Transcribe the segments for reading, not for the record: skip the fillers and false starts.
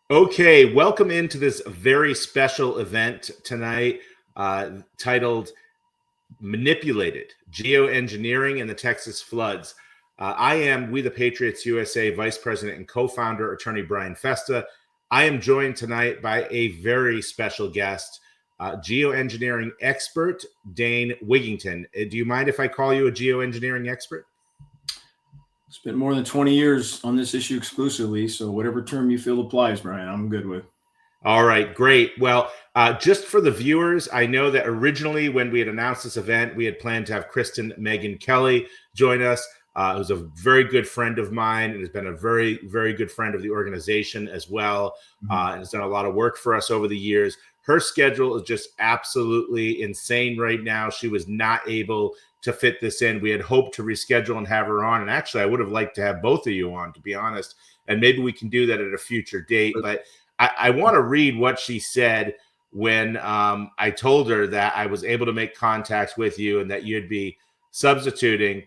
Okay, welcome into this very special event tonight titled Manipulated Geoengineering and the Texas Floods. I am We the Patriots USA Vice President and co-founder, attorney Brian Festa. I am joined tonight by a very special guest, geoengineering expert, Dane Wigington. Do you mind if I call you a geoengineering expert? Spent more than 20 years on this issue exclusively, so whatever term you feel applies, Brian, I'm good with. All right, great. Well, just for the viewers, I know that originally when we had announced this event, we had planned to have Kristen Megan Kelly join us. Who's a very good friend of mine and has been a very, very good friend of the organization as well, and has done a lot of work for us over the years. Her schedule is just absolutely insane right now. She was not able to fit this in. We had hoped to reschedule and have her on, and actually, I would have liked to have both of you on, to be honest, and maybe we can do that at a future date, but I want to read what she said when I told her that I was able to make contacts with you and that you'd be substituting.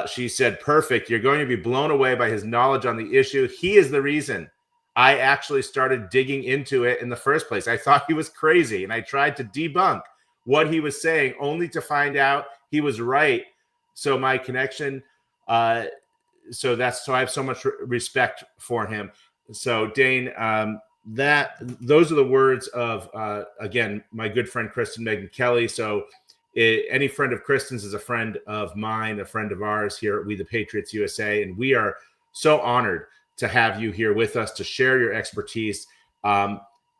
She said, "Perfect. You're going to be blown away by his knowledge on the issue. He is the reason I actually started digging into it in the first place. I thought he was crazy, and I tried to debunk what he was saying, only to find out he was right. So my connection, so I have so much respect for him." So Dane, those are the words of again, my good friend Kristen Megan Kelly. So any friend of Kristen's is a friend of mine, a friend of ours here at We the Patriots USA, and we are so honored to have you here with us to share your expertise.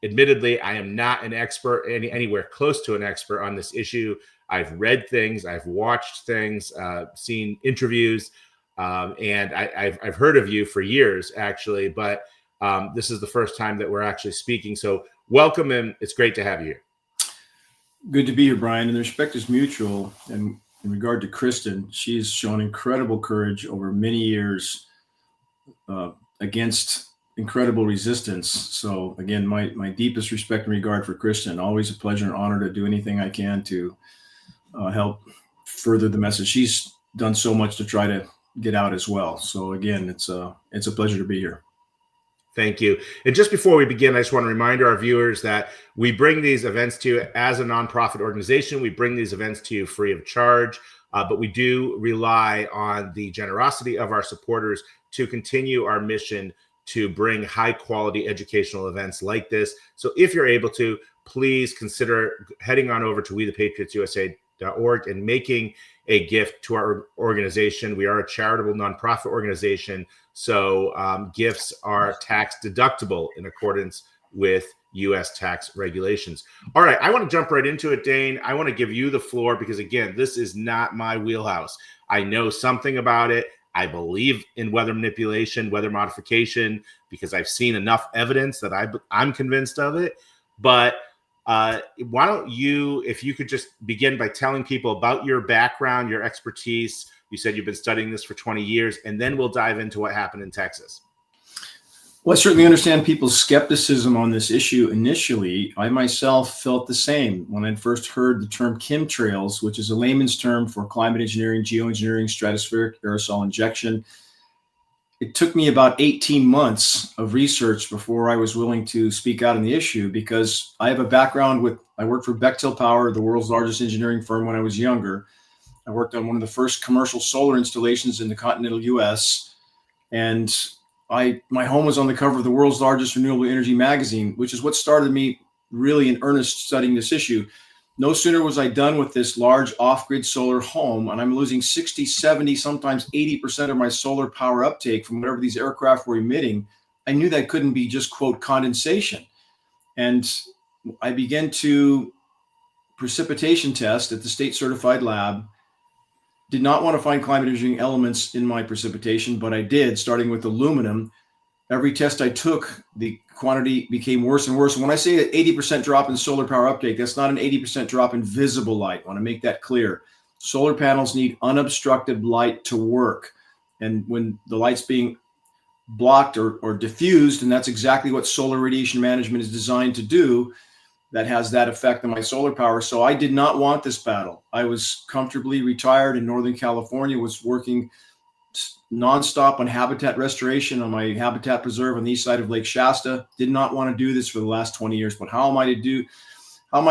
Admittedly, I am not an expert, anywhere close to an expert on this issue. I've read things, I've watched things, seen interviews, and I've heard of you for years, actually, but this is the first time that we're actually speaking. So welcome, and it's great to have you here. Good to be here, Brian. And the respect is mutual. And in regard to Kristen, she's shown incredible courage over many years against incredible resistance. So again, my deepest respect and regard for Kristen. Always a pleasure and honor to do anything I can to help further the message. She's done so much to try to get out as well. So again, it's a pleasure to be here. Thank you. And just before we begin, I just want to remind our viewers that we bring these events to you as a nonprofit organization. We bring these events to you free of charge, but we do rely on the generosity of our supporters to continue our mission to bring high quality educational events like this. So if you're able to, please consider heading on over to wethepatriotsusa.org and making a gift to our organization. We are a charitable nonprofit organization, so gifts are tax deductible in accordance with U.S. tax regulations. All right, I want to jump right into it, Dane. I want to give you the floor because, again, this is not my wheelhouse. I know something about it. I believe in weather manipulation, weather modification, because I've seen enough evidence that I'm convinced of it. But why don't you, if you could just begin by telling people about your background, your expertise. You said you've been studying this for 20 years, and then we'll dive into what happened in Texas. Well, I certainly understand people's skepticism on this issue initially. I myself felt the same when I first heard the term chemtrails, which is a layman's term for climate engineering, geoengineering, stratospheric aerosol injection. It took me about 18 months of research before I was willing to speak out on the issue, because I have a background I worked for Bechtel Power, the world's largest engineering firm, when I was younger. I worked on one of the first commercial solar installations in the continental U.S. And my home was on the cover of the world's largest renewable energy magazine, which is what started me really in earnest studying this issue. No sooner was I done with this large off-grid solar home, and I'm losing 60, 70, sometimes 80% of my solar power uptake from whatever these aircraft were emitting, I knew that couldn't be just, quote, condensation. And I began to precipitation test at the state certified lab. Did not want to find climate engineering elements in my precipitation, but I did, starting with aluminum. Every test I took, the quantity became worse and worse. And when I say an 80% drop in solar power uptake, that's not an 80% drop in visible light. I want to make that clear. Solar panels need unobstructed light to work. And when the light's being blocked or diffused, and that's exactly what solar radiation management is designed to do, that has that effect on my solar power. So I did not want this battle. I was comfortably retired in Northern California, was working nonstop on habitat restoration on my habitat preserve on the east side of Lake Shasta. Did not want to do this for the last 20 years, but how am I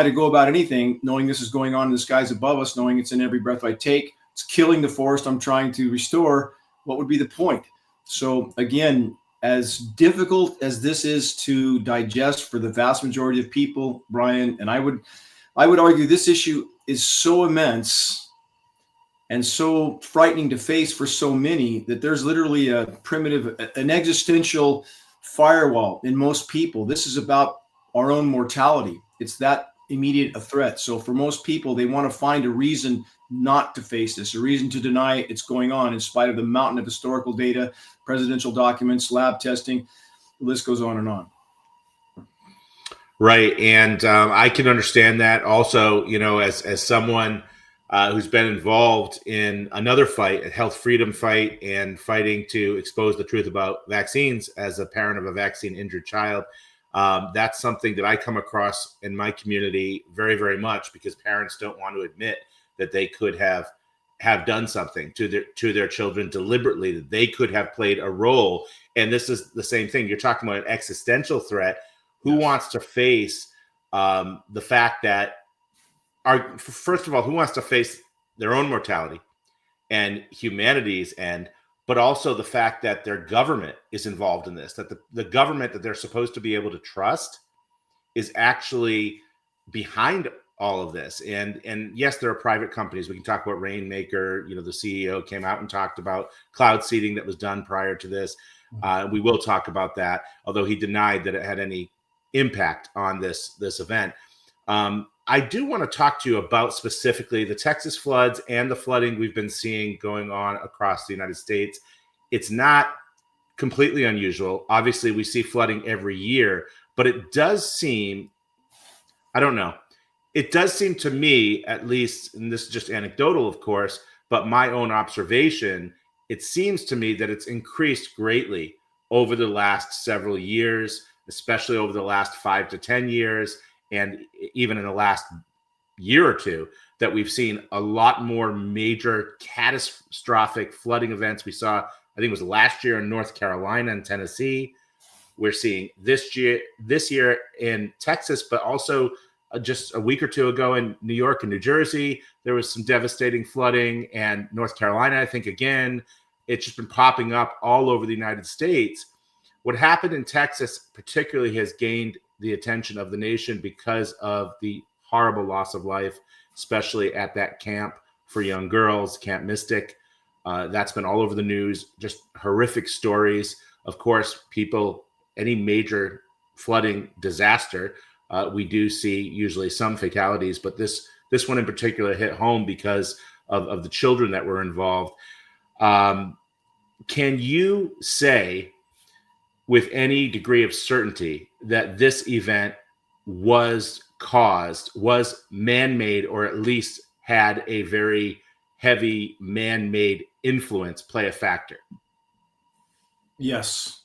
to go about anything knowing this is going on in the skies above us, knowing it's in every breath I take? It's killing the forest I'm trying to restore. What would be the point? So again, as difficult as this is to digest for the vast majority of people, Brian, and I would argue this issue is so immense and so frightening to face for so many that there's literally an existential firewall in most people. This is about our own mortality. It's that immediate a threat. So for most people, they want to find a reason not to face this, a reason to deny it's going on in spite of the mountain of historical data, presidential documents, lab testing. The list goes on and on. Right. And I can understand that also, as someone who's been involved in another fight, a health freedom fight, and fighting to expose the truth about vaccines as a parent of a vaccine injured child. That's something that I come across in my community very, very much, because parents don't want to admit that they could have done something to their children deliberately, that they could have played a role. And this is the same thing. You're talking about an existential threat. Who wants to face the fact that first of all, who wants to face their own mortality and humanity's end, but also the fact that their government is involved in this, that the government that they're supposed to be able to trust is actually behind all of this. And yes, there are private companies. We can talk about Rainmaker. The CEO came out and talked about cloud seeding that was done prior to this. We will talk about that, although he denied that it had any impact on this event. I do want to talk to you about specifically the Texas floods and the flooding we've been seeing going on across the United States. It's not completely unusual. Obviously, we see flooding every year, but it does seem, I don't know, it does seem to me, at least, and this is just anecdotal, of course, but my own observation, it seems to me that it's increased greatly over the last several years, especially over the last 5 to 10 years. And even in the last year or two, that we've seen a lot more major catastrophic flooding events. We saw, I think it was last year in North Carolina and Tennessee. We're seeing this year in Texas, but also just a week or two ago in New York and New Jersey, there was some devastating flooding, and North Carolina, I think, again. It's just been popping up all over the United States. What happened in Texas particularly has gained the attention of the nation because of the horrible loss of life, especially at that camp for young girls, Camp Mystic. That's been all over the news, just horrific stories. Of course, any major flooding disaster, we do see usually some fatalities, but this one in particular hit home because of the children that were involved. Can you say with any degree of certainty that this event was man-made, or at least had a very heavy man-made influence play a factor? Yes.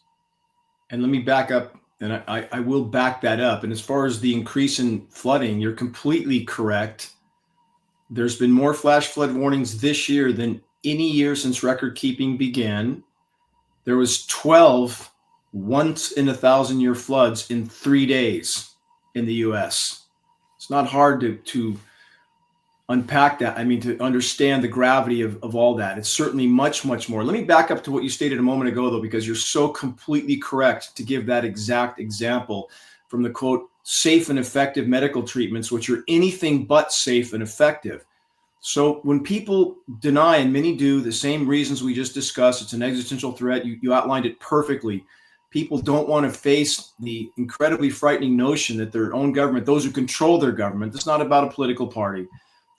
And let me back up, and I will back that up. And as far as the increase in flooding, you're completely correct. There's been more flash flood warnings this year than any year since record keeping began. There was 12 once in 1,000-year floods in 3 days in the U.S. It's not hard to unpack that. I mean, to understand the gravity of all that. It's certainly much, much more. Let me back up to what you stated a moment ago, though, because you're so completely correct to give that exact example from the quote, safe and effective medical treatments, which are anything but safe and effective. So when people deny, and many do, the same reasons we just discussed, it's an existential threat. You outlined it perfectly. People don't want to face the incredibly frightening notion that their own government, those who control their government, it's not about a political party,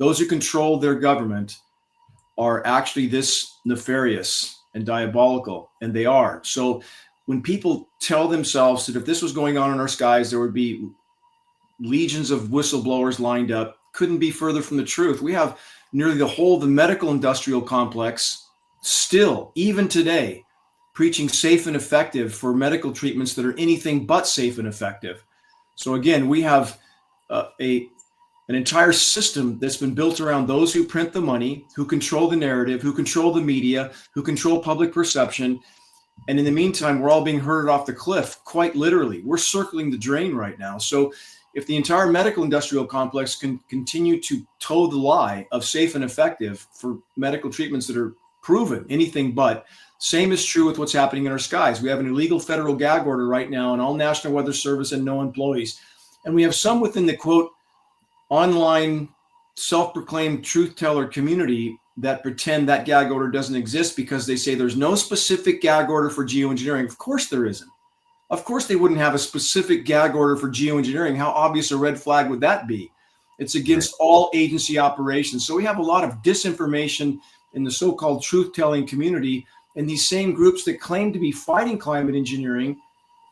those who control their government are actually this nefarious and diabolical, and they are. So when people tell themselves that if this was going on in our skies, there would be legions of whistleblowers lined up, couldn't be further from the truth. We have nearly the whole of the medical industrial complex still, even today, preaching safe and effective for medical treatments that are anything but safe and effective. So again, we have a an entire system that's been built around those who print the money, who control the narrative, who control the media, who control public perception. And in the meantime, we're all being herded off the cliff, quite literally. We're circling the drain right now. So if the entire medical industrial complex can continue to toe the lie of safe and effective for medical treatments that are proven anything but, same is true with what's happening in our skies. We have an illegal federal gag order right now on all National Weather Service and no employees. And we have some within the, quote, online self-proclaimed truth teller community that pretend that gag order doesn't exist because they say there's no specific gag order for geoengineering. Of course there isn't. Of course they wouldn't have a specific gag order for geoengineering. How obvious a red flag would that be? It's against all agency operations. So we have a lot of disinformation in the so-called truth-telling community, and these same groups that claim to be fighting climate engineering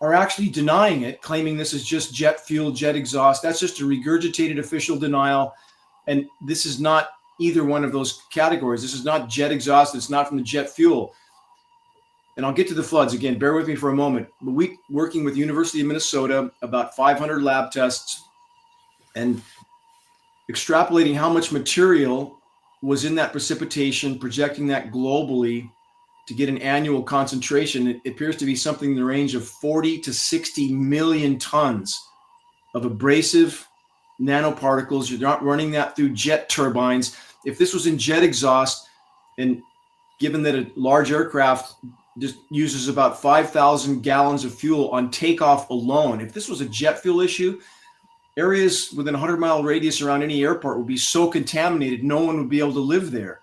are actually denying it, claiming this is just jet fuel, jet exhaust. That's just a regurgitated official denial. And this is not either one of those categories. This is not jet exhaust. It's not from the jet fuel. And I'll get to the floods again. Bear with me for a moment. We working with University of Minnesota, about 500 lab tests, and extrapolating how much material was in that precipitation, projecting that globally to get an annual concentration. It appears to be something in the range of 40 to 60 million tons of abrasive nanoparticles. You're not running that through jet turbines. If this was in jet exhaust, and given that a large aircraft just uses about 5,000 gallons of fuel on takeoff alone, if this was a jet fuel issue, areas within a 100-mile radius around any airport would be so contaminated, no one would be able to live there.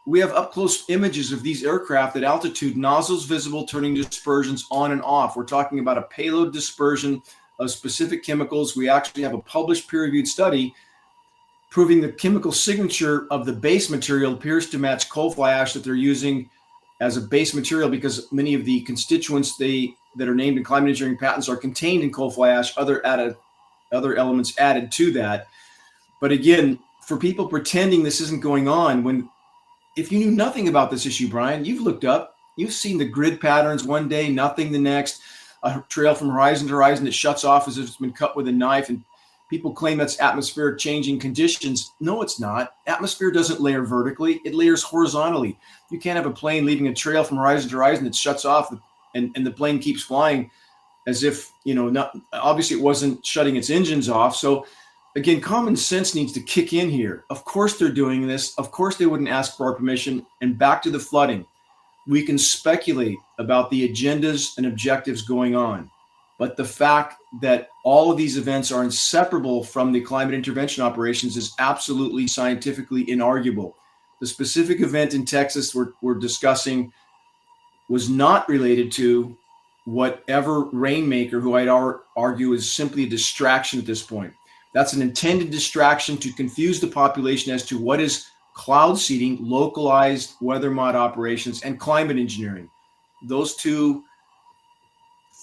We have up-close images of these aircraft at altitude, nozzles visible, turning dispersions on and off. We're talking about a payload dispersion of specific chemicals. We actually have a published peer-reviewed study proving the chemical signature of the base material appears to match coal fly ash that they're using as a base material, because many of the constituents that are named in climate engineering patents are contained in coal fly ash, other elements added to that. But again, for people pretending this isn't going on, if you knew nothing about this issue, Brian, you've looked up, you've seen the grid patterns one day, nothing the next, a trail from horizon to horizon that shuts off as if it's been cut with a knife, and people claim that's atmospheric changing conditions. No, it's not. Atmosphere doesn't layer vertically, it layers horizontally. You can't have a plane leaving a trail from horizon to horizon that shuts off and the plane keeps flying as if, obviously it wasn't shutting its engines off. So again, common sense needs to kick in here. Of course they're doing this. Of course they wouldn't ask for our permission. And back to the flooding. We can speculate about the agendas and objectives going on. But the fact that all of these events are inseparable from the climate intervention operations is absolutely scientifically inarguable. The specific event in Texas we're discussing was not related to whatever rainmaker, who I'd argue is simply a distraction at this point. That's an intended distraction to confuse the population as to what is cloud seeding, localized weather mod operations, and climate engineering. Those two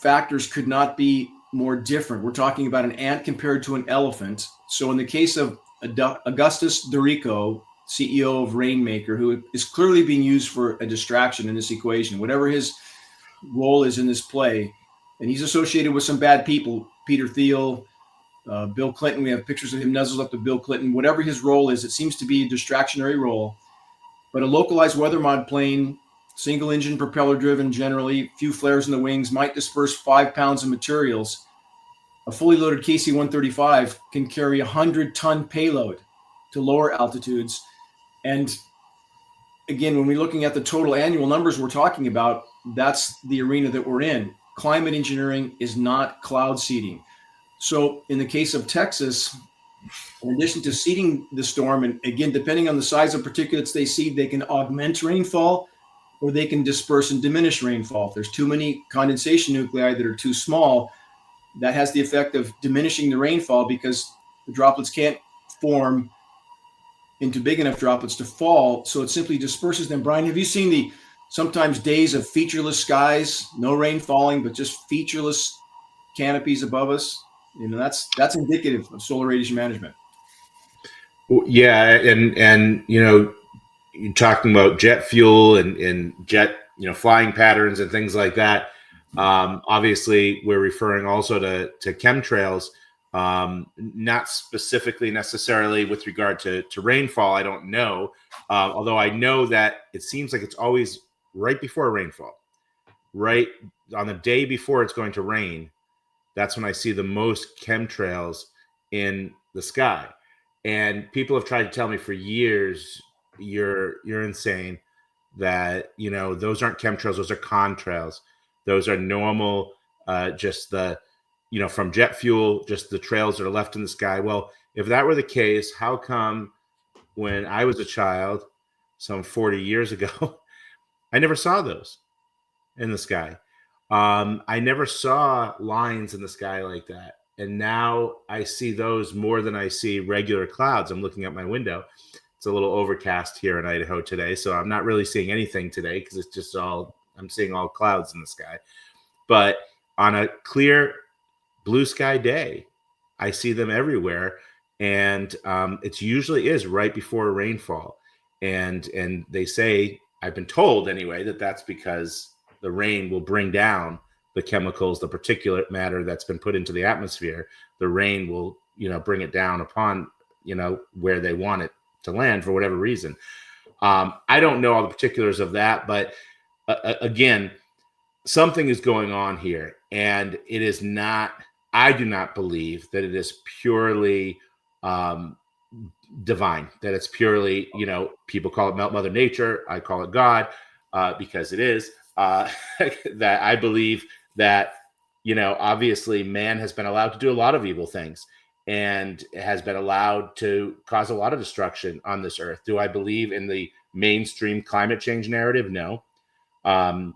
factors could not be more different. We're talking about an ant compared to an elephant. So in the case of Augustus Dorico, CEO of Rainmaker, who is clearly being used for a distraction in this equation, whatever his role is in this play, and he's associated with some bad people, Peter Thiel, Bill Clinton. We have pictures of him nuzzled up to Bill Clinton. Whatever his role is, it seems to be a distractionary role. But a localized weather mod plane, single engine, propeller driven, generally, few flares in the wings, might disperse 5 pounds of materials. A fully loaded KC-135 can carry 100-ton payload to lower altitudes. And again, when we're looking at the total annual numbers we're talking about, that's the arena that we're in. Climate engineering is not cloud seeding. So in the case of Texas, in addition to seeding the storm, and again, depending on the size of particulates they seed, they can augment rainfall or they can disperse and diminish rainfall. If there's too many condensation nuclei that are too small, that has the effect of diminishing the rainfall because the droplets can't form into big enough droplets to fall. So it simply disperses them. Brian, have you seen the sometimes days of featureless skies, no rain falling, but just featureless canopies above us? That's indicative of solar radiation management. Yeah, and you're talking about jet fuel and jet flying patterns and things like that. Obviously, we're referring also to chemtrails. Not specifically necessarily with regard to rainfall. I don't know. Although I know that it seems like it's always right before rainfall, right on the day before it's going to rain. That's when I see the most chemtrails in the sky. And people have tried to tell me for years, you're insane, that, those aren't chemtrails, those are contrails. Those are normal, just the, from jet fuel, just the trails that are left in the sky. Well, if that were the case, how come when I was a child, some 40 years ago, I never saw those in the sky? I never saw lines in the sky like that. And now I see those more than I see regular clouds. I'm looking out my window. It's a little overcast here in Idaho today, so I'm not really seeing anything today because it's just I'm seeing all clouds in the sky. But on a clear blue sky day, I see them everywhere. And it usually is right before rainfall. And they say, I've been told anyway, that's because the rain will bring down the chemicals, the particulate matter that's been put into the atmosphere. The rain will, bring it down upon, where they want it to land for whatever reason. I don't know all the particulars of that, but again, something is going on here, and it is not, I do not believe that it is purely divine, that it's purely, people call it Mother Nature. I call it God, because it is. That I believe that, obviously man has been allowed to do a lot of evil things and has been allowed to cause a lot of destruction on this earth. Do I believe in the mainstream climate change narrative? No. But,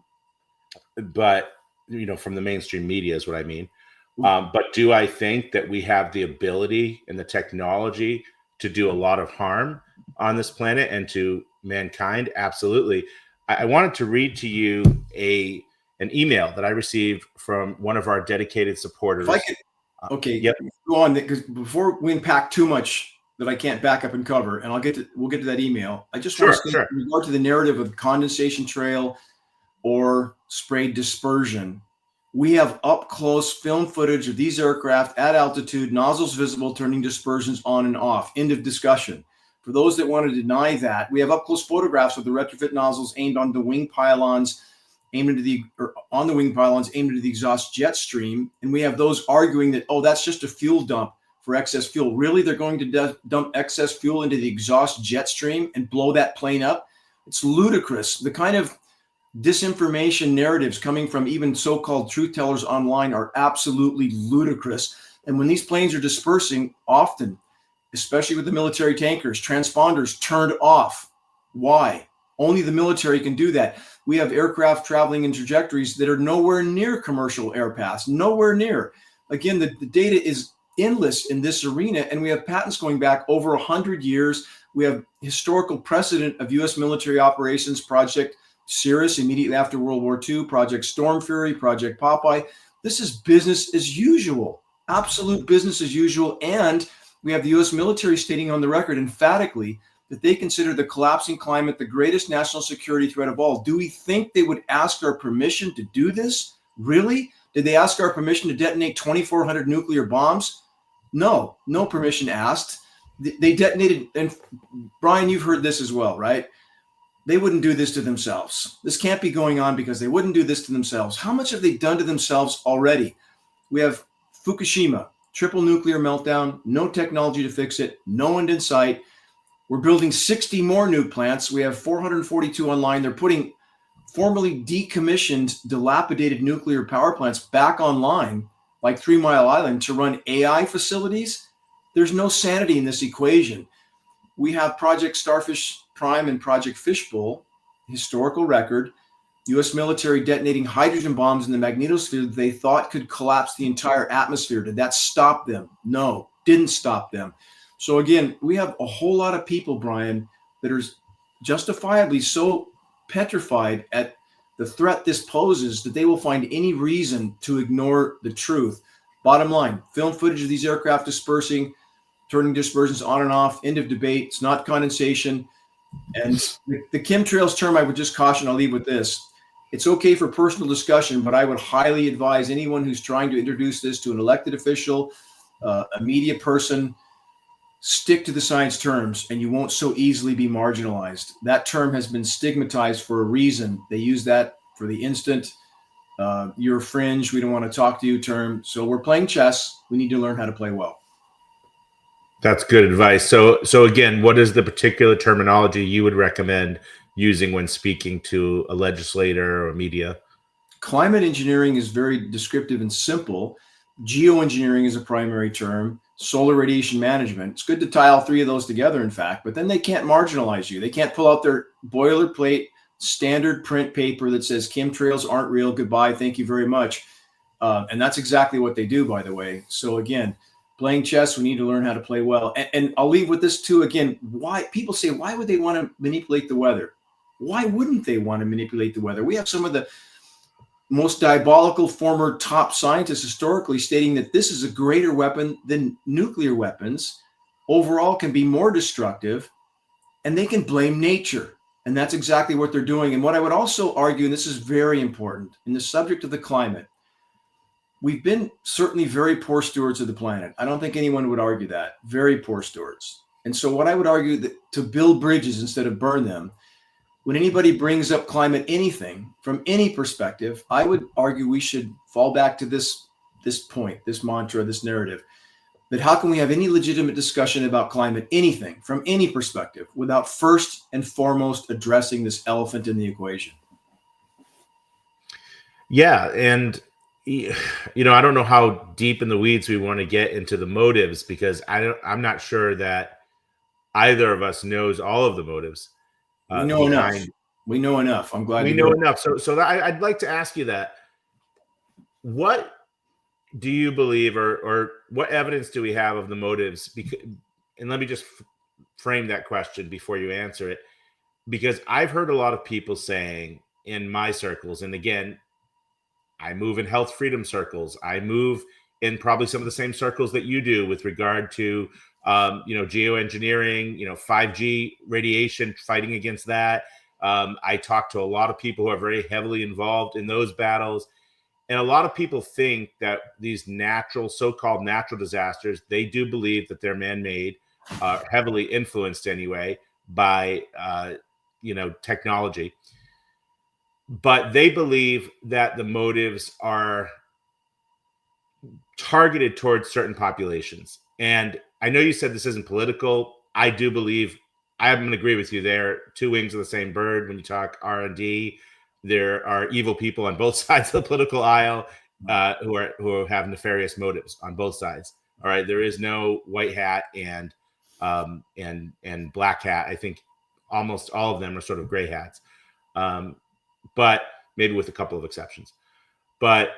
from the mainstream media is what I mean. But do I think that we have the ability and the technology to do a lot of harm on this planet and to mankind? Absolutely. I wanted to read to you an email that I received from one of our dedicated supporters. If I could, okay, yep. Go on, because before we unpack too much that I can't back up and cover, and we'll get to that email. I just want to say, in regard to the narrative of condensation trail or spray dispersion, we have up close film footage of these aircraft at altitude, nozzles visible, turning dispersions on and off. End of discussion. For those that want to deny that, we have up close photographs of the retrofit nozzles aimed on the wing pylons, aimed into the exhaust jet stream. And we have those arguing that, that's just a fuel dump for excess fuel. Really, they're going to dump excess fuel into the exhaust jet stream and blow that plane up? It's ludicrous. The kind of disinformation narratives coming from even so-called truth tellers online are absolutely ludicrous. And when these planes are dispersing, often, especially with the military tankers, transponders turned off. Why? Only the military can do that. We have aircraft traveling in trajectories that are nowhere near commercial air paths, nowhere near. Again, the data is endless in this arena, and we have patents going back over 100 years. We have historical precedent of U.S. military operations, Project Cirrus immediately after World War II, Project Storm Fury, Project Popeye. This is business as usual, absolute business as usual. And we have the U.S. military stating on the record emphatically that they consider the collapsing climate the greatest national security threat of all. Do we think they would ask our permission to do this? Really? Did they ask our permission to detonate 2,400 nuclear bombs? No permission asked. They detonated, and Brian, you've heard this as well, right? They wouldn't do this to themselves. This can't be going on because they wouldn't do this to themselves. How much have they done to themselves already? We have Fukushima, triple nuclear meltdown, no technology to fix it, no end in sight. We're building 60 more nuke plants. We have 442 online. They're putting formerly decommissioned, dilapidated nuclear power plants back online, like 3 Mile Island, to run AI facilities. There's no sanity in this equation. We have Project Starfish Prime and Project Fishbowl, historical record, U.S. military detonating hydrogen bombs in the magnetosphere that they thought could collapse the entire atmosphere. Did that stop them? No, didn't stop them. So again, we have a whole lot of people, Brian, that are justifiably so petrified at the threat this poses that they will find any reason to ignore the truth. Bottom line, film footage of these aircraft dispersing, turning dispersions on and off, end of debate. It's not condensation. And the chemtrails term, I would just caution, I'll leave with this. It's okay for personal discussion, but I would highly advise anyone who's trying to introduce this to an elected official a media person, stick to the science terms and you won't so easily be marginalized. That term has been stigmatized for a reason. They use that for the instant, you're fringe, we don't want to talk to you term. So we're playing chess. We need to learn how to play well. That's good advice. So again, what is the particular terminology you would recommend using when speaking to a legislator or media? Climate engineering is very descriptive and simple. Geoengineering is a primary term. Solar radiation management. It's good to tie all three of those together, in fact, but then they can't marginalize you. They can't pull out their boilerplate standard print paper that says chemtrails aren't real. Goodbye. Thank you very much. And that's exactly what they do, by the way. So again, playing chess, we need to learn how to play well. And I'll leave with this too. Again, why people say, why would they want to manipulate the weather? Why wouldn't they want to manipulate the weather? We have some of the most diabolical former top scientists historically stating that this is a greater weapon than nuclear weapons, overall can be more destructive, and they can blame nature. And that's exactly what they're doing. And what I would also argue, and this is very important, in the subject of the climate, we've been certainly very poor stewards of the planet. I don't think anyone would argue that. Very poor stewards. And so what I would argue that to build bridges instead of burn them, when anybody brings up climate anything from any perspective, I would argue we should fall back to this point, this mantra, this narrative, that how can we have any legitimate discussion about climate anything from any perspective without first and foremost addressing this elephant in the equation? Yeah, and I don't know how deep in the weeds we want to get into the motives, because I'm not sure that either of us knows all of the motives. We know enough. We know enough. I'm glad we know enough. So I'd like to ask you that. What do you believe, or what evidence do we have of the motives? And let me just frame that question before you answer it, because I've heard a lot of people saying in my circles, and again, I move in health freedom circles. I move in probably some of the same circles that you do with regard to geoengineering, 5G radiation, fighting against that. I talk to a lot of people who are very heavily involved in those battles. And a lot of people think that these so-called natural disasters, they do believe that they're man-made, heavily influenced anyway by, technology. But they believe that the motives are targeted towards certain populations. And I know you said this isn't political. I do believe, I'm going to agree with you there. Two wings of the same bird. When you talk R&D, there are evil people on both sides of the political aisle who have nefarious motives on both sides. All right, there is no white hat and black hat. I think almost all of them are sort of gray hats, but maybe with a couple of exceptions. But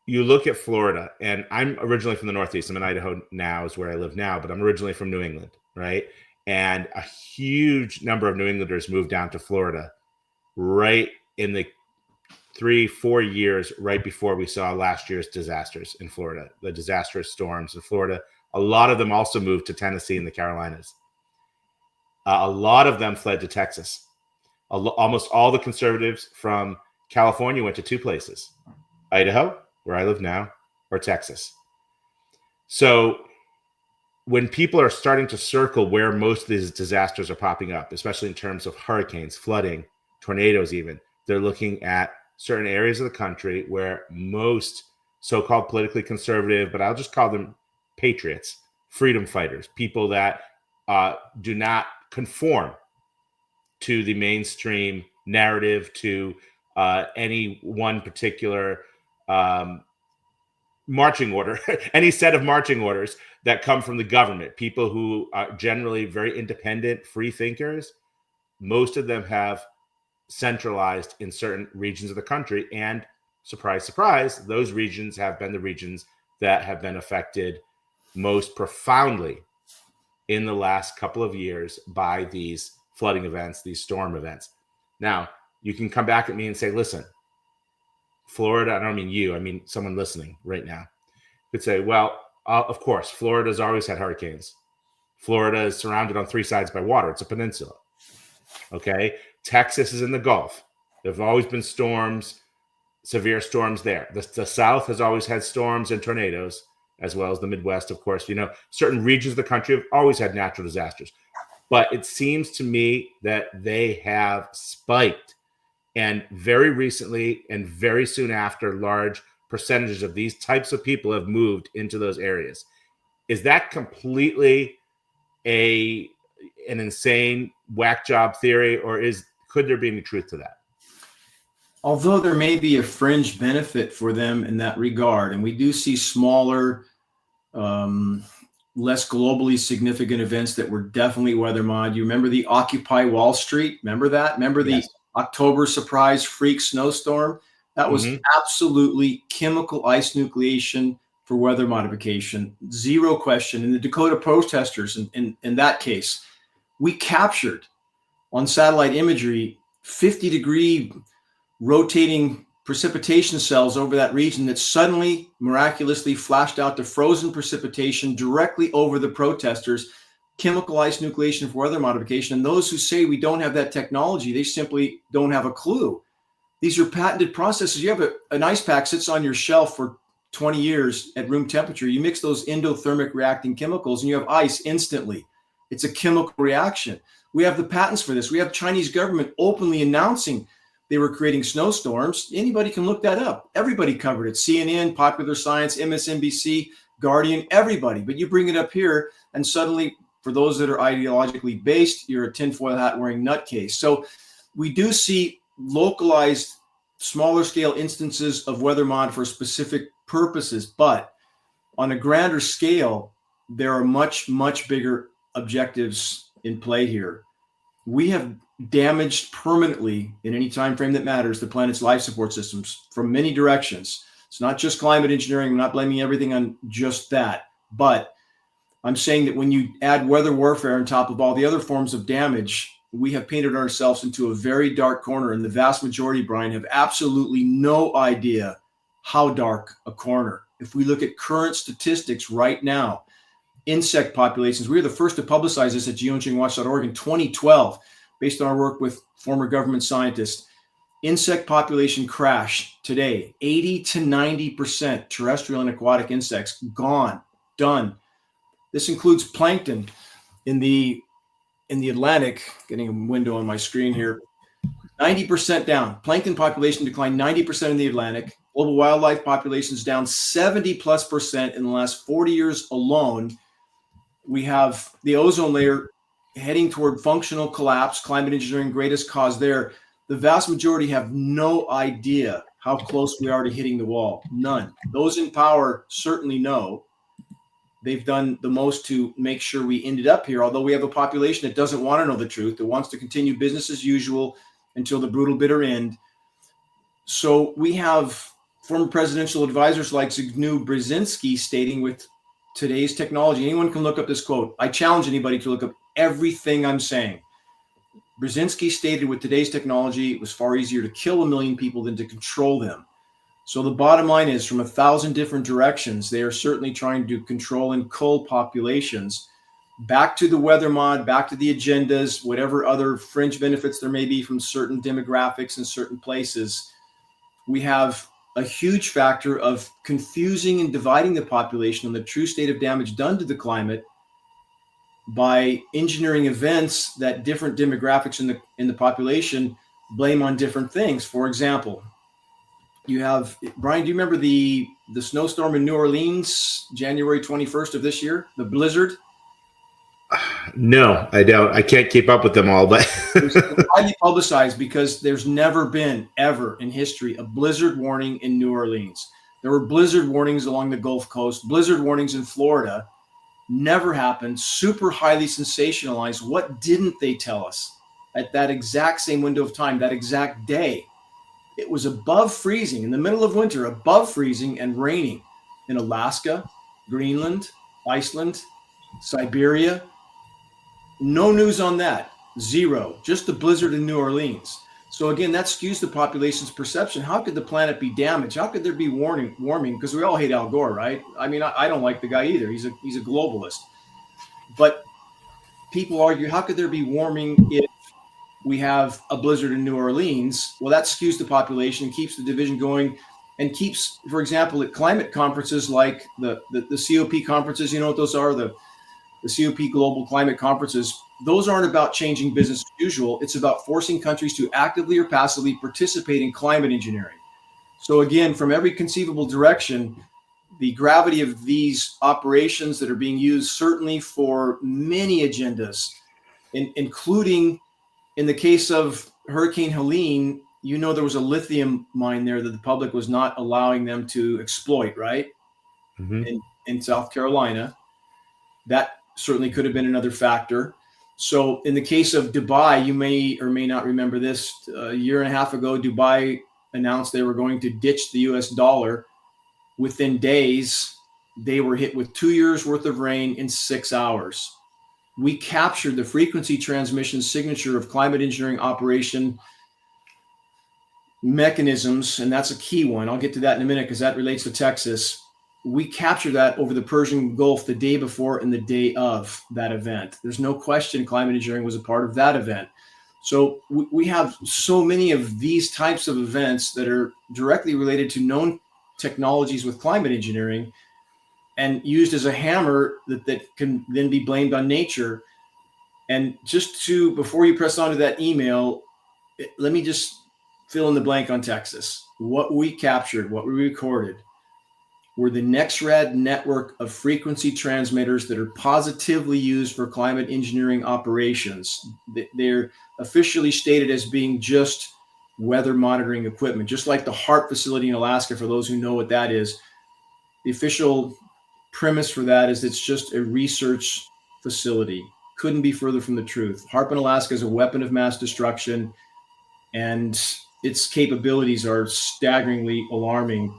you look at Florida, and I'm originally from the Northeast. I'm in Idaho now, is where I live now, but I'm originally from New England, right? And a huge number of New Englanders moved down to Florida right in the 3-4 years right before we saw last year's disasters in Florida, the disastrous storms in Florida. A lot of them also moved to Tennessee and the Carolinas. A lot of them fled to Texas. Almost all the conservatives from California went to two places: Idaho, where I live now, or Texas. So when people are starting to circle where most of these disasters are popping up, especially in terms of hurricanes, flooding, tornadoes even, they're looking at certain areas of the country where most so-called politically conservative, but I'll just call them patriots, freedom fighters, people that do not conform to the mainstream narrative, to any one particular marching order, any set of marching orders that come from the government. People who are generally very independent, free thinkers, most of them have centralized in certain regions of the country. And surprise, surprise, those regions have been the regions that have been affected most profoundly in the last couple of years by these flooding events, these storm events. Now, you can come back at me and say, listen, Florida, I don't mean you, I mean someone listening right now, could say, well, of course, Florida's always had hurricanes. Florida is surrounded on three sides by water. It's a peninsula. Okay. Texas is in the Gulf. There have always been storms, severe storms there. The South has always had storms and tornadoes. as well as the Midwest, of course. Certain regions of the country have always had natural disasters. But it seems to me that they have spiked. And very recently and very soon after, large percentages of these types of people have moved into those areas. Is that completely an insane whack job theory, or could there be any truth to that? Although there may be a fringe benefit for them in that regard, and we do see smaller, less globally significant events that were definitely weather mod. You remember the Occupy Wall Street? Remember that? Remember the October surprise freak snowstorm? That was absolutely chemical ice nucleation for weather modification. Zero question. And the Dakota protesters, in that case, we captured on satellite imagery 50-degree rotating precipitation cells over that region that suddenly miraculously flashed out to frozen precipitation directly over the protesters. Chemical ice nucleation for weather modification. And those who say we don't have that technology, they simply don't have a clue. These are patented processes. You have an ice pack sits on your shelf for 20 years at room temperature. You mix those endothermic reacting chemicals and you have ice instantly. It's a chemical reaction. We have the patents for this. We have Chinese government openly announcing they were creating snowstorms. Anybody can look that up. Everybody covered it. CNN, Popular Science, MSNBC, Guardian, everybody. But you bring it up here and suddenly, for those that are ideologically based, you're a tinfoil hat wearing nutcase. So we do see localized, smaller scale instances of weather mod for specific purposes. But on a grander scale, there are much, much bigger objectives in play here. We have damaged permanently, in any time frame that matters, the planet's life support systems from many directions. It's not just climate engineering. I'm not blaming everything on just that. But I'm saying that when you add weather warfare on top of all the other forms of damage, we have painted ourselves into a very dark corner. And the vast majority, Brian, have absolutely no idea how dark a corner. If we look at current statistics right now, insect populations, we were the first to publicize this at geoengineeringwatch.org in 2012, based on our work with former government scientists. Insect population crash today, 80 to 90% terrestrial and aquatic insects gone, done. This includes plankton in the Atlantic. Getting a window on my screen here. 90% down. Plankton population declined 90% in the Atlantic. Global wildlife populations down 70+% in the last 40 years alone. We have the ozone layer heading toward functional collapse, climate engineering, greatest cause there. The vast majority have no idea how close we are to hitting the wall. None. Those in power certainly know. They've done the most to make sure we ended up here, although we have a population that doesn't want to know the truth, that wants to continue business as usual until the brutal bitter end. So we have former presidential advisors like Zbigniew Brzezinski stating, with today's technology, anyone can look up this quote. I challenge anybody to look up everything I'm saying. Brzezinski stated, with today's technology, it was far easier to kill 1 million people than to control them. So the bottom line is, from 1,000 different directions, they are certainly trying to control and cull populations. Back to the weather mod, back to the agendas, whatever other fringe benefits there may be from certain demographics in certain places. We have a huge factor of confusing and dividing the population on the true state of damage done to the climate by engineering events that different demographics in the population blame on different things. For example, you have, Brian, do you remember the snowstorm in New Orleans, January 21st of this year, the blizzard? No, I don't. I can't keep up with them all, but it's highly publicized because there's never been, ever in history, a blizzard warning in New Orleans. There were blizzard warnings along the Gulf Coast, blizzard warnings in Florida. Never happened. Super highly sensationalized. What didn't they tell us at that exact same window of time, that exact day? It was above freezing in the middle of winter, above freezing and raining in Alaska, Greenland, Iceland, Siberia. No news on that. Zero. Just the blizzard in New Orleans. So again, that skews the population's perception. How could the planet be damaged? How could there be warming? Because we all hate Al Gore, right? I mean, I don't like the guy either. He's a globalist. But people argue, how could there be warming if we have a blizzard in New Orleans? Well, that skews the population, keeps the division going. and keeps, for example, at climate conferences like the COP conferences, you know what those are, the COP Global Climate Conferences, those aren't about changing business as usual. It's about forcing countries to actively or passively participate in climate engineering. So again, from every conceivable direction, the gravity of these operations that are being used certainly for many agendas, including in the case of Hurricane Helene, you know, there was a lithium mine there that the public was not allowing them to exploit, right? Mm-hmm. In South Carolina. That certainly could have been another factor. So in the case of Dubai, you may or may not remember this. A year and a half ago, Dubai announced they were going to ditch the US dollar. Within days, they were hit with 2 years worth of rain in 6 hours. We captured the frequency transmission signature of climate engineering operation mechanisms, and that's a key one. I'll get to that in a minute because that relates to Texas. We captured that over the Persian Gulf the day before and the day of that event. There's no question climate engineering was a part of that event. So we have so many of these types of events that are directly related to known technologies with climate engineering and used as a hammer that can then be blamed on nature. And just to, before you press on to that email, let me just fill in the blank on Texas. What we captured, what we recorded, were the NextRad network of frequency transmitters that are positively used for climate engineering operations. They're officially stated as being just weather monitoring equipment, just like the HARP facility in Alaska, for those who know what that is. The official premise for that is it's just a research facility. Couldn't be further from the truth. HARP in Alaska is a weapon of mass destruction, and its capabilities are staggeringly alarming.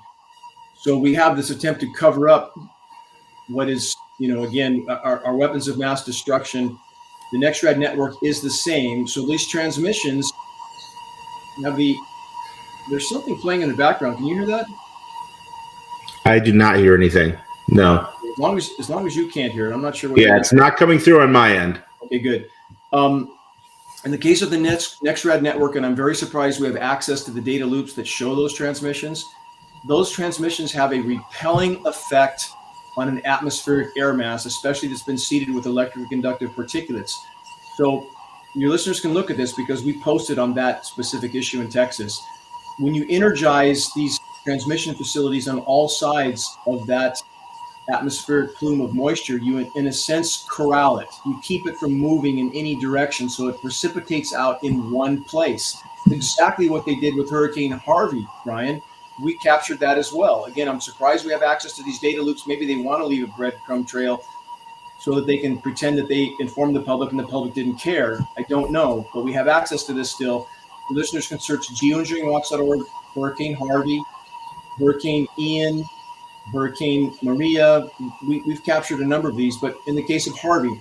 So we have this attempt to cover up what is, again, our weapons of mass destruction. The NextRad network is the same. So these transmissions have there's something playing in the background. Can you hear that? I do not hear anything. No. As long as you can't hear it, I'm not sure what. Yeah, it's not coming through on my end. Okay, good. In the case of the NextRad network, and I'm very surprised we have access to the data loops that show those transmissions have a repelling effect on an atmospheric air mass, especially that's been seeded with electric conductive particulates. So your listeners can look at this because we posted on that specific issue in Texas. When you energize these transmission facilities on all sides of that atmospheric plume of moisture, you in a sense corral it. You keep it from moving in any direction, so it precipitates out in one place. Exactly what they did with Hurricane Harvey, Brian. We captured that as well. Again, I'm surprised we have access to these data loops. Maybe they want to leave a breadcrumb trail so that they can pretend that they informed the public and the public didn't care. I don't know, but we have access to this still. The listeners can search geoengineeringwatch.org, Hurricane Harvey, Hurricane Ian, Hurricane Maria. We've captured a number of these, but in the case of Harvey,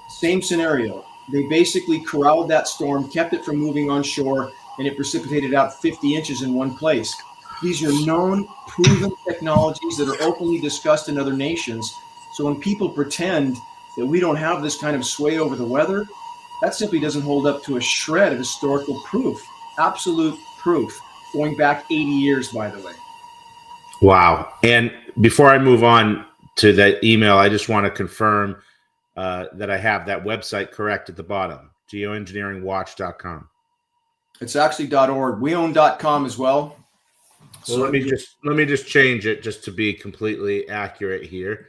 same scenario. They basically corralled that storm, kept it from moving on shore, and it precipitated out 50 inches in one place. These are known, proven technologies that are openly discussed in other nations. So when people pretend that we don't have this kind of sway over the weather, that simply doesn't hold up to a shred of historical proof, absolute proof, going back 80 years, by the way. Wow. And before I move on to that email, I just want to confirm that I have that website correct at the bottom, geoengineeringwatch.com. It's actually .org. We own .com as well. So let me just change it just to be completely accurate here.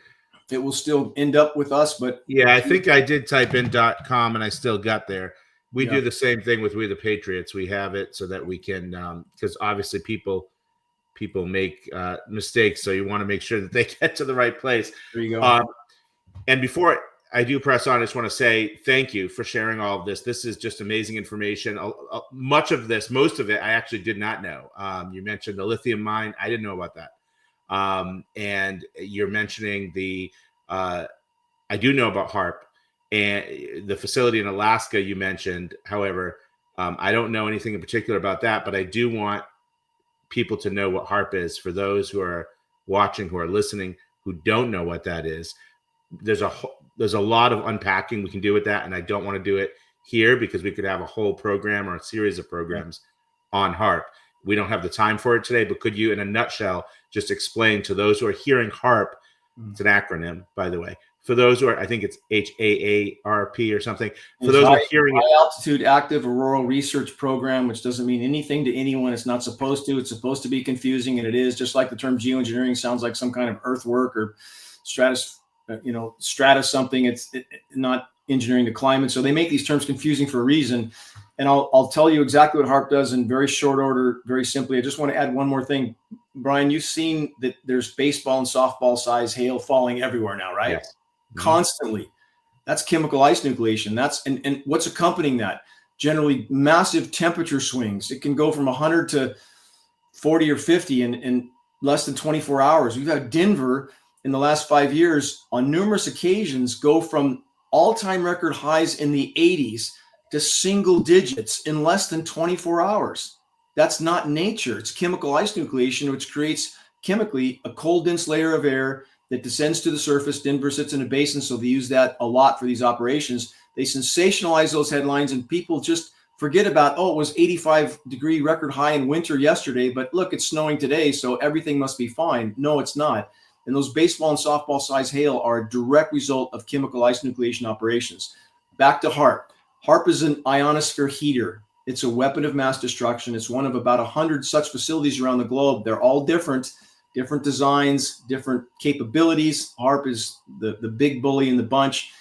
It will still end up with us, but yeah, I think I did type in .com and I still got there. We do the same thing with We the Patriots. We have it so that we can, because obviously people make mistakes, so you want to make sure that they get to the right place. There you go. And before I do press on, I just want to say thank you for sharing all of this. This is just amazing information. Most of it, I actually did not know. You mentioned the lithium mine. I didn't know about that. And you're mentioning I do know about HARP and the facility in Alaska you mentioned. However, I don't know anything in particular about that, but I do want people to know what HARP is. For those who are watching, who are listening, who don't know what that is, there's a lot of unpacking we can do with that, and I don't want to do it here because we could have a whole program or a series of programs on HARP. we don't have the time for it today, but could you, in a nutshell, just explain to those who are hearing HAARP, it's an acronym, by the way, for those who are, I think it's HAARP or something, for those who are hearing it. High Altitude Active Auroral Research Program, which doesn't mean anything to anyone. It's not supposed to. It's supposed to be confusing, and it is. Just like the term geoengineering sounds like some kind of earthwork or strata something. It's not engineering the climate. So they make these terms confusing for a reason. And I'll tell you exactly what HAARP does in very short order, very simply. I just want to add one more thing. Brian, you've seen that there's baseball and softball size hail falling everywhere now, right? Yes. Constantly. That's chemical ice nucleation. That's and what's accompanying that? Generally massive temperature swings. It can go from 100 to 40 or 50 in less than 24 hours. We've had Denver in the last 5 years on numerous occasions go from all-time record highs in the 80s to single digits in less than 24 hours. That's not nature. It's chemical ice nucleation, which creates chemically a cold, dense layer of air that descends to the surface. Denver sits in a basin, so they use that a lot for these operations. They sensationalize those headlines, and people just forget about, oh, it was 85-degree record high in winter yesterday, but look, it's snowing today, so everything must be fine. No, it's not. And those baseball and softball size hail are a direct result of chemical ice nucleation operations. Back to HAARP. HAARP is an ionosphere heater. It's a weapon of mass destruction. It's one of about 100 such facilities around the globe. They're all different designs, different capabilities. HAARP is the big bully in the bunch.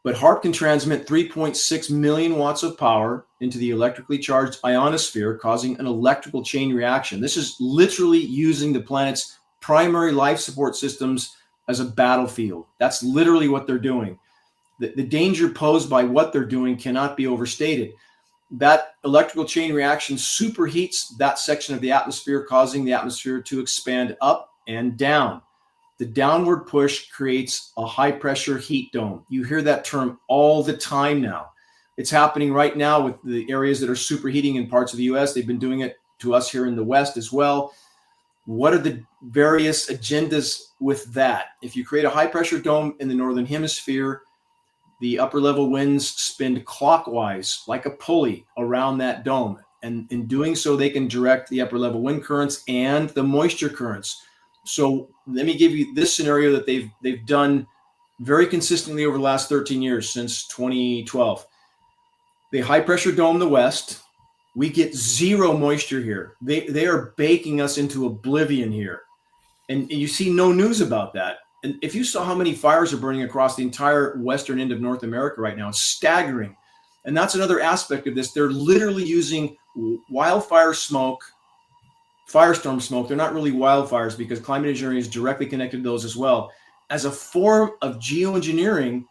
But HAARP can transmit 3.6 million watts of power into the electrically charged ionosphere, causing an electrical chain reaction. This is literally using the planet's primary life support systems as a battlefield. That's literally what they're doing. The danger posed by what they're doing cannot be overstated. That electrical chain reaction superheats that section of the atmosphere, causing the atmosphere to expand up and down. The downward push creates a high pressure heat dome. You hear that term all the time now. It's happening right now with the areas that are superheating in parts of the US. They've been doing it to us here in the West as well. What are the various agendas with that? If you create a high pressure dome in the Northern Hemisphere, the upper level winds spin clockwise like a pulley around that dome. And in doing so, they can direct the upper level wind currents and the moisture currents. So let me give you this scenario that they've done very consistently over the last 13 years, since 2012. The high pressure dome the west, we get zero moisture here. They are baking us into oblivion here. And you see no news about that. And if you saw how many fires are burning across the entire western end of North America right now, it's staggering. And that's another aspect of this. They're literally using wildfire smoke, firestorm smoke. They're not really wildfires because climate engineering is directly connected to those as well, as a form of geoengineering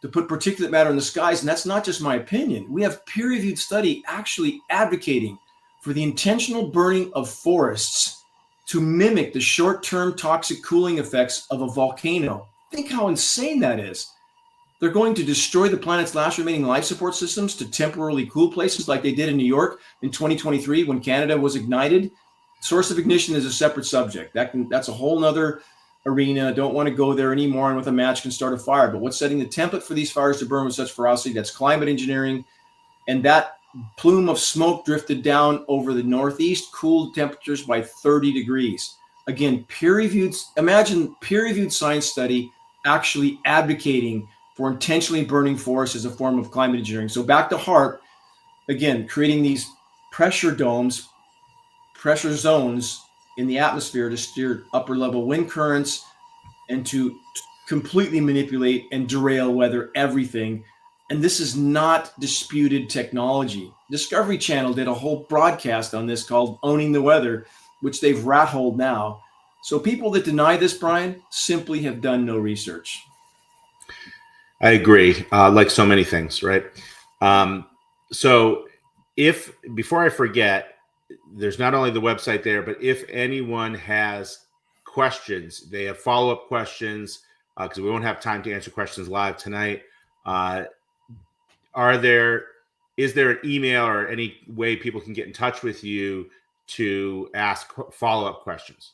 to put particulate matter in the skies. And that's not just my opinion. We have peer-reviewed study actually advocating for the intentional burning of forests to mimic the short-term toxic cooling effects of a volcano. Think how insane that is. They're going to destroy the planet's last remaining life support systems to temporarily cool places like they did in New York in 2023 when Canada was ignited. Source of ignition is a separate subject. That's a whole nother arena. I don't want to go there anymore, and with a match can start a fire. But what's setting the template for these fires to burn with such ferocity? That's climate engineering. And that plume of smoke drifted down over the Northeast, cooled temperatures by 30 degrees. Again, imagine peer-reviewed science study actually advocating for intentionally burning forests as a form of climate engineering. So back to HAARP, again, creating these pressure domes, pressure zones in the atmosphere to steer upper level wind currents and to completely manipulate and derail weather, everything. And this is not disputed technology. Discovery Channel did a whole broadcast on this called Owning the Weather, which they've rat-holed now. So people that deny this, Brian, simply have done no research. I agree, like so many things, right? So before I forget, there's not only the website there, but if anyone has questions, they have follow-up questions, because we won't have time to answer questions live tonight. Is there an email or any way people can get in touch with you to ask follow-up questions?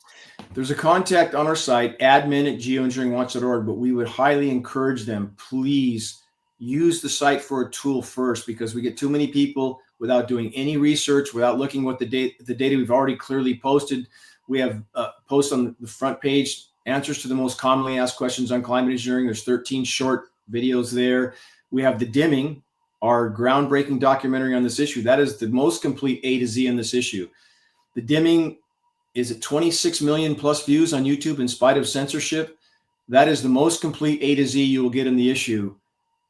There's a contact on our site, admin@geoengineeringwatch.org, but we would highly encourage them, please use the site for a tool first, because we get too many people without doing any research, without looking what the data we've already clearly posted. We have posts on the front page, answers to the most commonly asked questions on climate engineering. There's 13 short videos there. We have the dimming, our groundbreaking documentary on this issue. That is the most complete A to Z on this issue. The dimming is at 26 million plus views on YouTube in spite of censorship. That is the most complete A to Z you will get in the issue.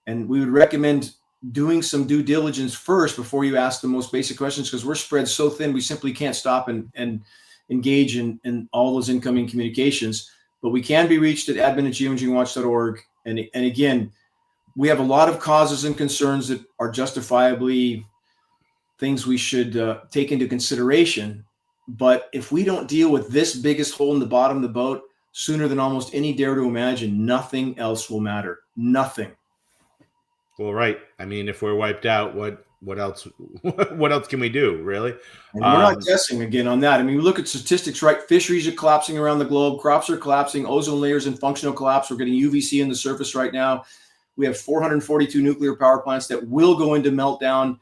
And we would recommend doing some due diligence first before you ask the most basic questions, because we're spread so thin, we simply can't stop and engage in all those incoming communications. But we can be reached at admin@geoengineeringwatch.org. And again, we have a lot of causes and concerns that are justifiably things we should take into consideration. But if we don't deal with this biggest hole in the bottom of the boat sooner than almost any dare to imagine, nothing else will matter. Nothing. Well, right. I mean, if we're wiped out, what else? What else can we do, really? And we're not guessing again on that. I mean, we look at statistics, right? Fisheries are collapsing around the globe. Crops are collapsing. Ozone layers in functional collapse. We're getting UVC in the surface right now. We have 442 nuclear power plants that will go into meltdown.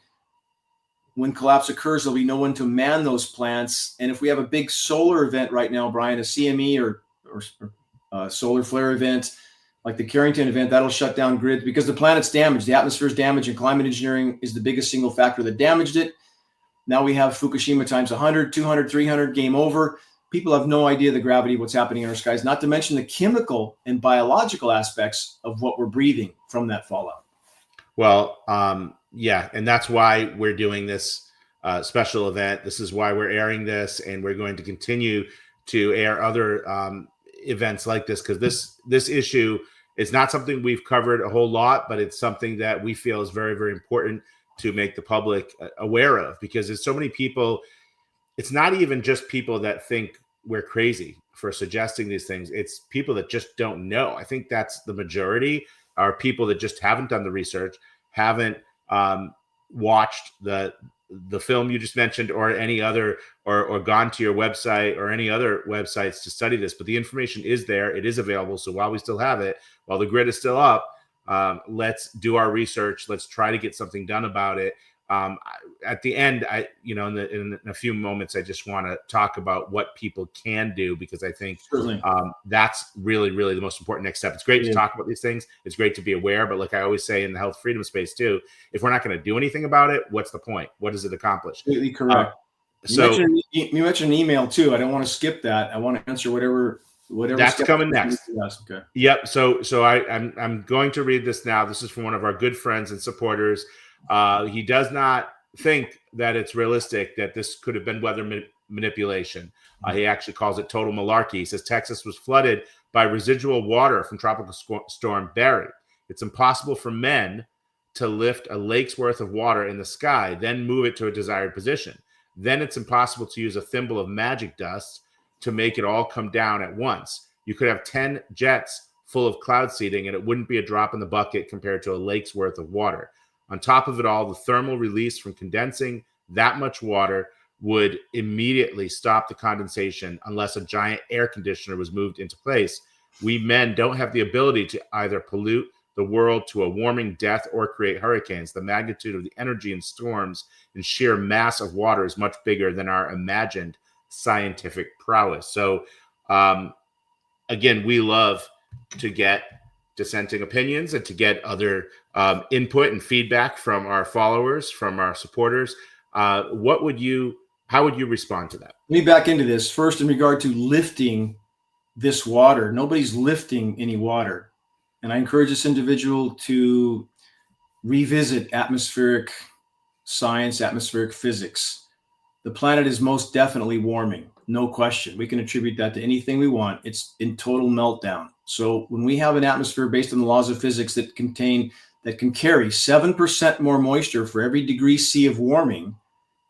When collapse occurs, there'll be no one to man those plants. And if we have a big solar event right now, Brian, a CME or solar flare event, like the Carrington event, that'll shut down grids because the planet's damaged. The atmosphere's damaged, and climate engineering is the biggest single factor that damaged it. Now we have Fukushima times 100, 200, 300, game over. People have no idea the gravity of what's happening in our skies, not to mention the chemical and biological aspects of what we're breathing from that fallout. Well, yeah, and that's why we're doing this special event. This is why we're airing this, and we're going to continue to air other events like this, because this issue is not something we've covered a whole lot, but it's something that we feel is very, very important to make the public aware of, because there's so many people. It's not even just people that think we're crazy for suggesting these things. It's people that just don't know. I think that's the majority, are people that just haven't done the research, haven't watched the film you just mentioned, or any other, or gone to your website or any other websites to study this. But the information is there. It is available. So while we still have it, while the grid is still up, let's do our research. Let's try to get something done about it. At the end, in a few moments, I just want to talk about what people can do, because I think that's really, really the most important next step. It's great to talk about these things. It's great to be aware. But like I always say in the health freedom space too, if we're not going to do anything about it, what's the point? What does it accomplish? Completely correct. You mentioned an email too. I don't want to skip that. I want to answer whatever that's coming next. Okay. Yep. So I'm going to read this now. This is from one of our good friends and supporters. He does not think that it's realistic that this could have been weather manipulation. He actually calls it total malarkey. He says Texas was flooded by residual water from tropical storm Barry. It's impossible for men to lift a lake's worth of water in the sky, then move it to a desired position. Then it's impossible to use a thimble of magic dust to make it all come down at once. You could have 10 jets full of cloud seeding, and it wouldn't be a drop in the bucket compared to a lake's worth of water. On top of it all, the thermal release from condensing that much water would immediately stop the condensation unless a giant air conditioner was moved into place. We men don't have the ability to either pollute the world to a warming death or create hurricanes. The magnitude of the energy in storms and sheer mass of water is much bigger than our imagined scientific prowess. So, again, we love to get dissenting opinions and to get other input and feedback from our followers, from our supporters. How would you respond to that? Let me back into this first in regard to lifting this water. Nobody's lifting any water. And I encourage this individual to revisit atmospheric science, atmospheric physics. The planet is most definitely warming, no question. We can attribute that to anything we want. It's in total meltdown. So when we have an atmosphere based on the laws of physics that can carry 7% more moisture for every degree C of warming,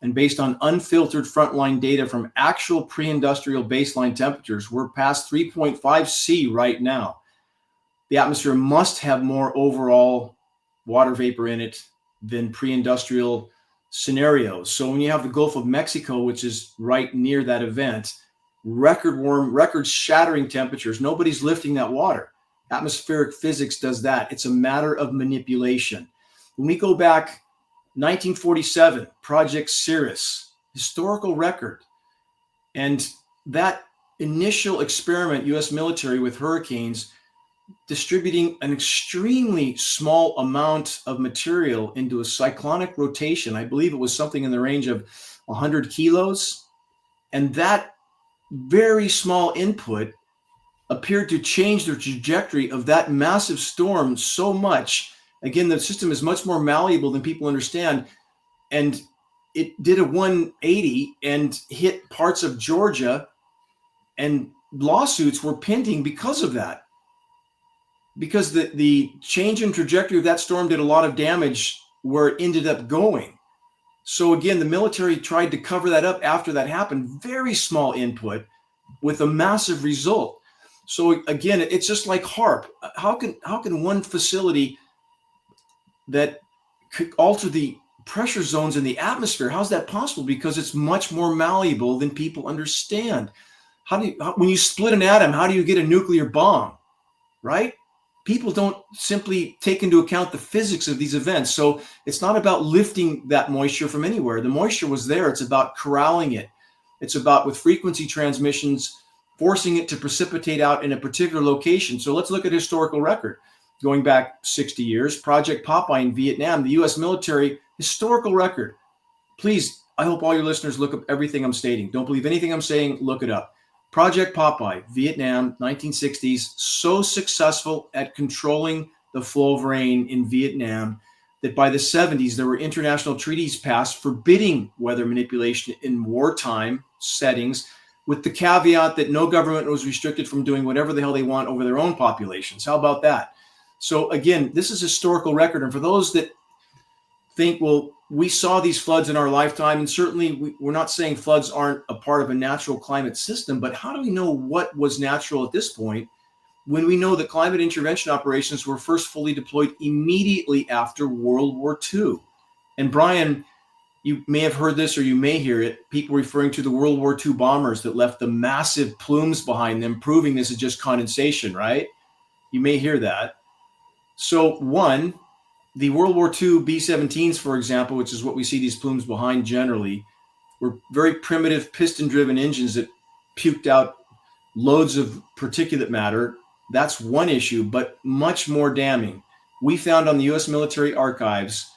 and based on unfiltered frontline data from actual pre-industrial baseline temperatures, we're past 3.5 C right now. The atmosphere must have more overall water vapor in it than pre-industrial scenarios. So when you have the Gulf of Mexico, which is right near that event, record warm, record shattering temperatures, nobody's lifting that water. Atmospheric physics does that. It's a matter of manipulation. When we go back 1947, Project Cirrus, historical record. And that initial experiment, U.S. military with hurricanes, distributing an extremely small amount of material into a cyclonic rotation. I believe it was something in the range of 100 kilos. And that very small input appeared to change the trajectory of that massive storm so much. Again, the system is much more malleable than people understand. And it did a 180 and hit parts of Georgia, and lawsuits were pending because of that. Because the change in trajectory of that storm did a lot of damage where it ended up going. So again, the military tried to cover that up after that happened. Very small input with a massive result. So again, it's just like HARP. How can one facility that could alter the pressure zones in the atmosphere, how's that possible? Because it's much more malleable than people understand. When you split an atom, how do you get a nuclear bomb, right? People don't simply take into account the physics of these events. So it's not about lifting that moisture from anywhere. The moisture was there. It's about corralling it. It's about, with frequency transmissions, forcing it to precipitate out in a particular location. So let's look at historical record. Going back 60 years, Project Popeye in Vietnam, the U.S. military, historical record. Please, I hope all your listeners look up everything I'm stating. Don't believe anything I'm saying, look it up. Project Popeye, Vietnam, 1960s, so successful at controlling the flow of rain in Vietnam that by the 70s, there were international treaties passed forbidding weather manipulation in wartime settings, with the caveat that no government was restricted from doing whatever the hell they want over their own populations. How about that? So again, this is historical record. And for those that think, well, we saw these floods in our lifetime, and certainly we're not saying floods aren't a part of a natural climate system, but how do we know what was natural at this point when we know that climate intervention operations were first fully deployed immediately after World War II? And Brian, you may have heard this, or you may hear it, people referring to the World War II bombers that left the massive plumes behind them, proving this is just condensation, right? You may hear that. So one, the World War II B-17s, for example, which is what we see these plumes behind generally, were very primitive piston-driven engines that puked out loads of particulate matter. That's one issue, but much more damning. We found on the U.S. military archives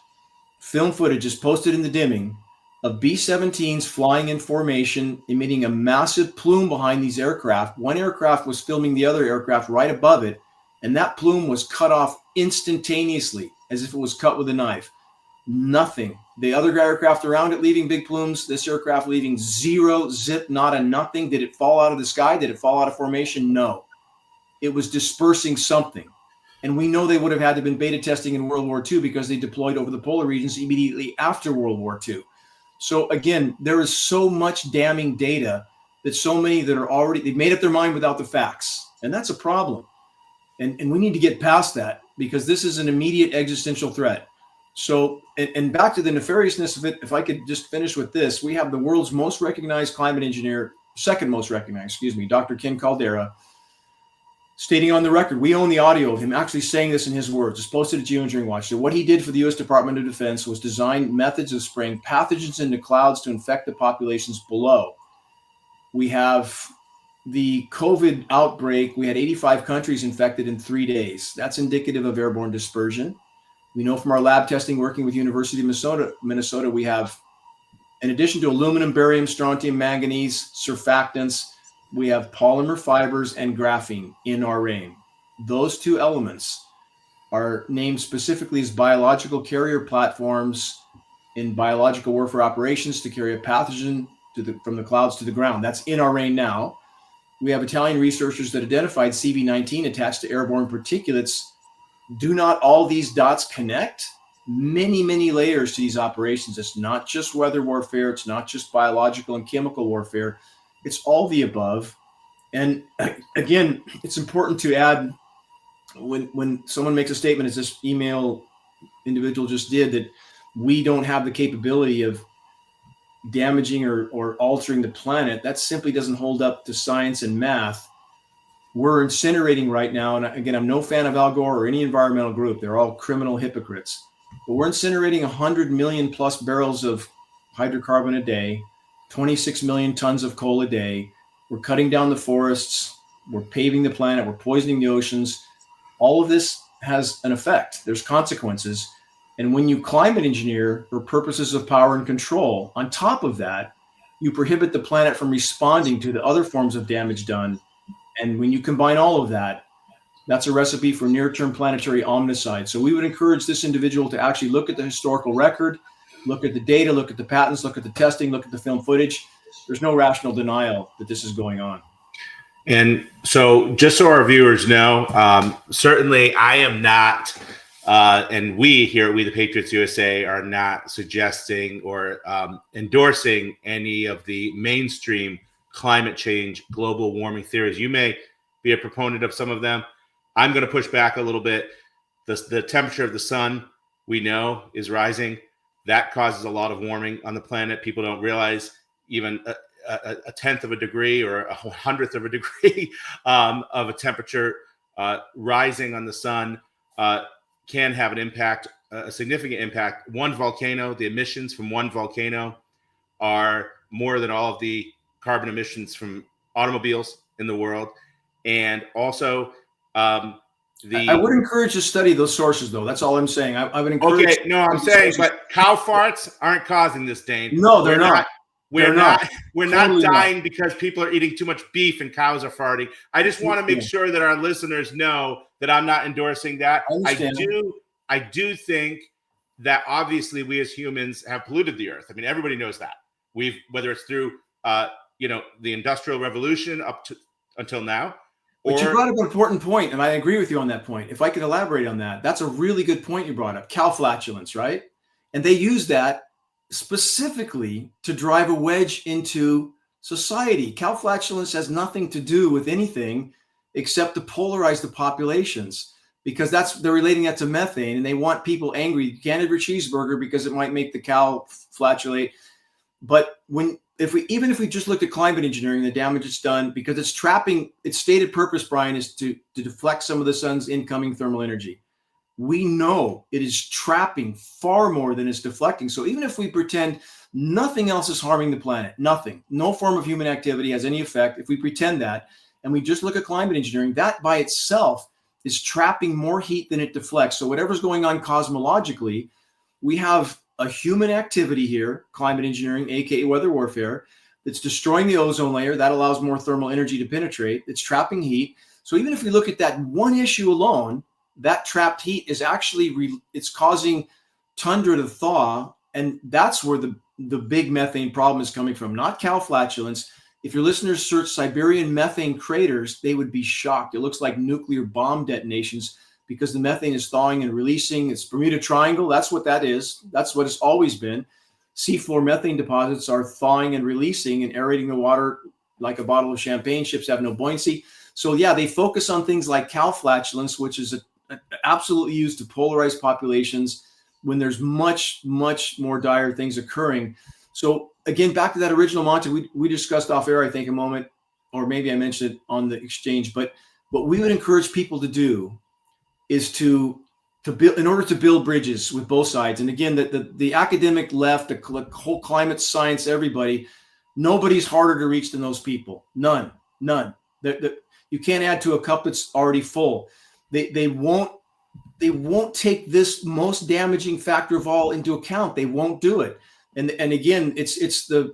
film footage is posted in the dimming of B-17s flying in formation, emitting a massive plume behind these aircraft. One aircraft was filming the other aircraft right above it, and that plume was cut off instantaneously, as if it was cut with a knife. Nothing. The other aircraft around it leaving big plumes, this aircraft leaving zero, zip, not a nothing. Did it fall out of the sky? Did it fall out of formation? No. It was dispersing something. And we know they would have had to have been beta testing in World War II because they deployed over the polar regions immediately after World War II. So again, there is so much damning data that so many that are already, they've made up their mind without the facts. And that's a problem. And we need to get past that, because this is an immediate existential threat. So, and back to the nefariousness of it, if I could just finish with this, we have the world's most recognized climate engineer, second most recognized, Dr. Ken Caldera, stating on the record, we own the audio of him actually saying this in his words. It's posted at Geoengineering Watch. So what he did for the U.S. Department of Defense was design methods of spraying pathogens into clouds to infect the populations below. We have the COVID outbreak. We had 85 countries infected in 3 days. That's indicative of airborne dispersion. We know from our lab testing working with University of Minnesota, we have, in addition to aluminum, barium, strontium, manganese, surfactants, we have polymer fibers and graphene in our rain. Those two elements are named specifically as biological carrier platforms in biological warfare operations to carry a pathogen from the clouds to the ground. That's in our rain now. We have Italian researchers that identified CV19 attached to airborne particulates. Do not all these dots connect? Many, many layers to these operations. It's not just weather warfare. It's not just biological and chemical warfare. It's all the above. And again, it's important to add, when someone makes a statement, as this email individual just did, that we don't have the capability of damaging or altering the planet, that simply doesn't hold up to science and math. We're incinerating right now. And again, I'm no fan of Al Gore or any environmental group. They're all criminal hypocrites. but we're incinerating 100 million plus barrels of hydrocarbon a day, 26 million tons of coal a day. We're cutting down the forests. We're paving the planet. We're poisoning the oceans. All of this has an effect. There's consequences. And when you climate engineer for purposes of power and control, on top of that, you prohibit the planet from responding to the other forms of damage done. And when you combine all of that, that's a recipe for near-term planetary omnicide. So we would encourage this individual to actually look at the historical record, look at the data, look at the patents, look at the testing, look at the film footage. There's no rational denial that this is going on. And so just so our viewers know, certainly I am not, and we here at We the Patriots USA are not suggesting or endorsing any of the mainstream climate change, global warming theories. You may be a proponent of some of them. I'm going to push back a little bit. The temperature of the sun, we know, is rising. That causes a lot of warming on the planet. People don't realize even a tenth of a degree or a hundredth of a degree of a temperature rising on the sun can have an impact, a significant impact. One volcano, the emissions from one volcano are more than all of the carbon emissions from automobiles in the world. And also, I would encourage you to study those sources, though. That's all I'm saying. I would encourage. Okay, no, I'm saying, but cow farts aren't causing this, Dane. No, they're not. We're not dying because people are eating too much beef and cows are farting. I just want to make sure that our listeners know that I'm not endorsing that. I do think that obviously we as humans have polluted the earth. I mean, everybody knows that. Whether it's through the Industrial Revolution until now. But you brought up an important point, and I agree with you on that point. If I could elaborate on that, that's a really good point you brought up. Cow flatulence, right? And they use that specifically to drive a wedge into society. Cow flatulence has nothing to do with anything except to polarize the populations, because they're relating that to methane, and they want people angry. You can't have your cheeseburger because it might make the cow flatulate. But even if we just looked at climate engineering, the damage it's done, because it's trapping, its stated purpose, Brian, is to deflect some of the sun's incoming thermal energy. We know it is trapping far more than it's deflecting. So even if we pretend nothing else is harming the planet, nothing, no form of human activity has any effect, if we pretend that, and we just look at climate engineering, that by itself is trapping more heat than it deflects. So whatever's going on cosmologically, we have a human activity here, climate engineering, aka weather warfare, that's destroying the ozone layer. That allows more thermal energy to penetrate. It's trapping heat. So even if we look at that one issue alone, that trapped heat is actually it's causing tundra to thaw, and that's where the big methane problem is coming from, not cow flatulence. If your listeners search Siberian methane craters, they would be shocked. It looks like nuclear bomb detonations, because the methane is thawing and releasing. It's Bermuda Triangle. That's what that is. That's what it's always been. Seafloor methane deposits are thawing and releasing and aerating the water like a bottle of champagne. Ships have no buoyancy. So yeah, they focus on things like cow flatulence, which is absolutely used to polarize populations when there's much, much more dire things occurring. So again, back to that original mantra we discussed off air, I think a moment, or maybe I mentioned it on the exchange, but what we would encourage people to do is to build, in order to build bridges with both sides. And again, the academic left, the whole climate science, everybody, nobody's harder to reach than those people. None. You can't add to a cup that's already full. They won't take this most damaging factor of all into account. They won't do it. And again, it's the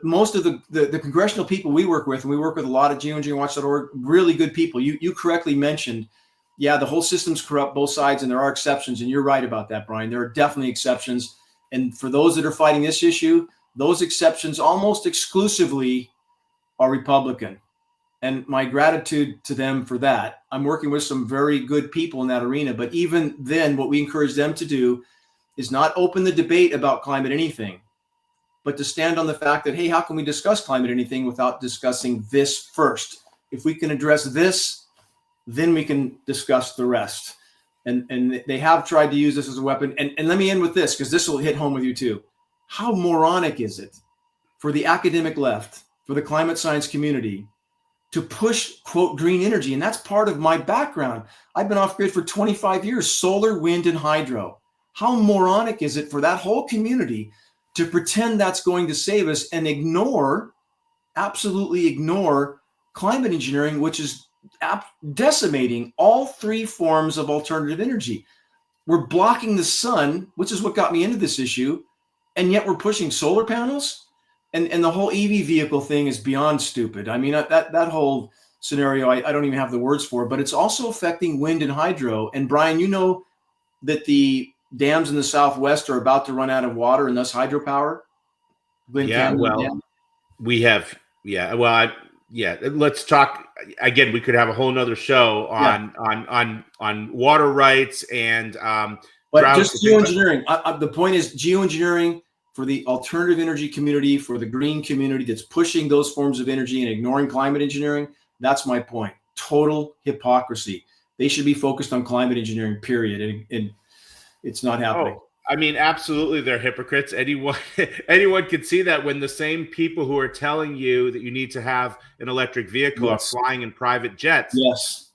most of the congressional people we work with, and we work with a lot of geoengineeringwatch.org, really good people. You correctly mentioned, yeah, the whole system's corrupt, both sides, and there are exceptions. And you're right about that, Brian. There are definitely exceptions. And for those that are fighting this issue, those exceptions almost exclusively are Republican. And my gratitude to them for that. I'm working with some very good people in that arena. But even then, what we encourage them to do is not open the debate about climate anything, but to stand on the fact that, hey, how can we discuss climate anything without discussing this first? If we can address this, then we can discuss the rest. And they have tried to use this as a weapon. And let me end with this, because this will hit home with you too. How moronic is it for the academic left, for the climate science community, to push, quote, green energy. And that's part of my background. I've been off grid for 25 years, solar, wind, and hydro. How moronic is it for that whole community to pretend that's going to save us and absolutely ignore climate engineering, which is decimating all three forms of alternative energy? We're blocking the sun, which is what got me into this issue, and yet we're pushing solar panels. And the whole EV vehicle thing is beyond stupid. I mean, that whole scenario, I don't even have the words for, but it's also affecting wind and hydro. And Brian, you know that the dams in the Southwest are about to run out of water and thus hydropower. We have, let's talk again. We could have a whole nother show on water rights and, but just geoengineering. The point is geoengineering for the alternative energy community, for the green community that's pushing those forms of energy and ignoring climate engineering. That's my point. Total hypocrisy. They should be focused on climate engineering, period. And it's not happening. I mean, absolutely, they're hypocrites. Anyone could see that when the same people who are telling you that you need to have an electric vehicle are flying in private jets.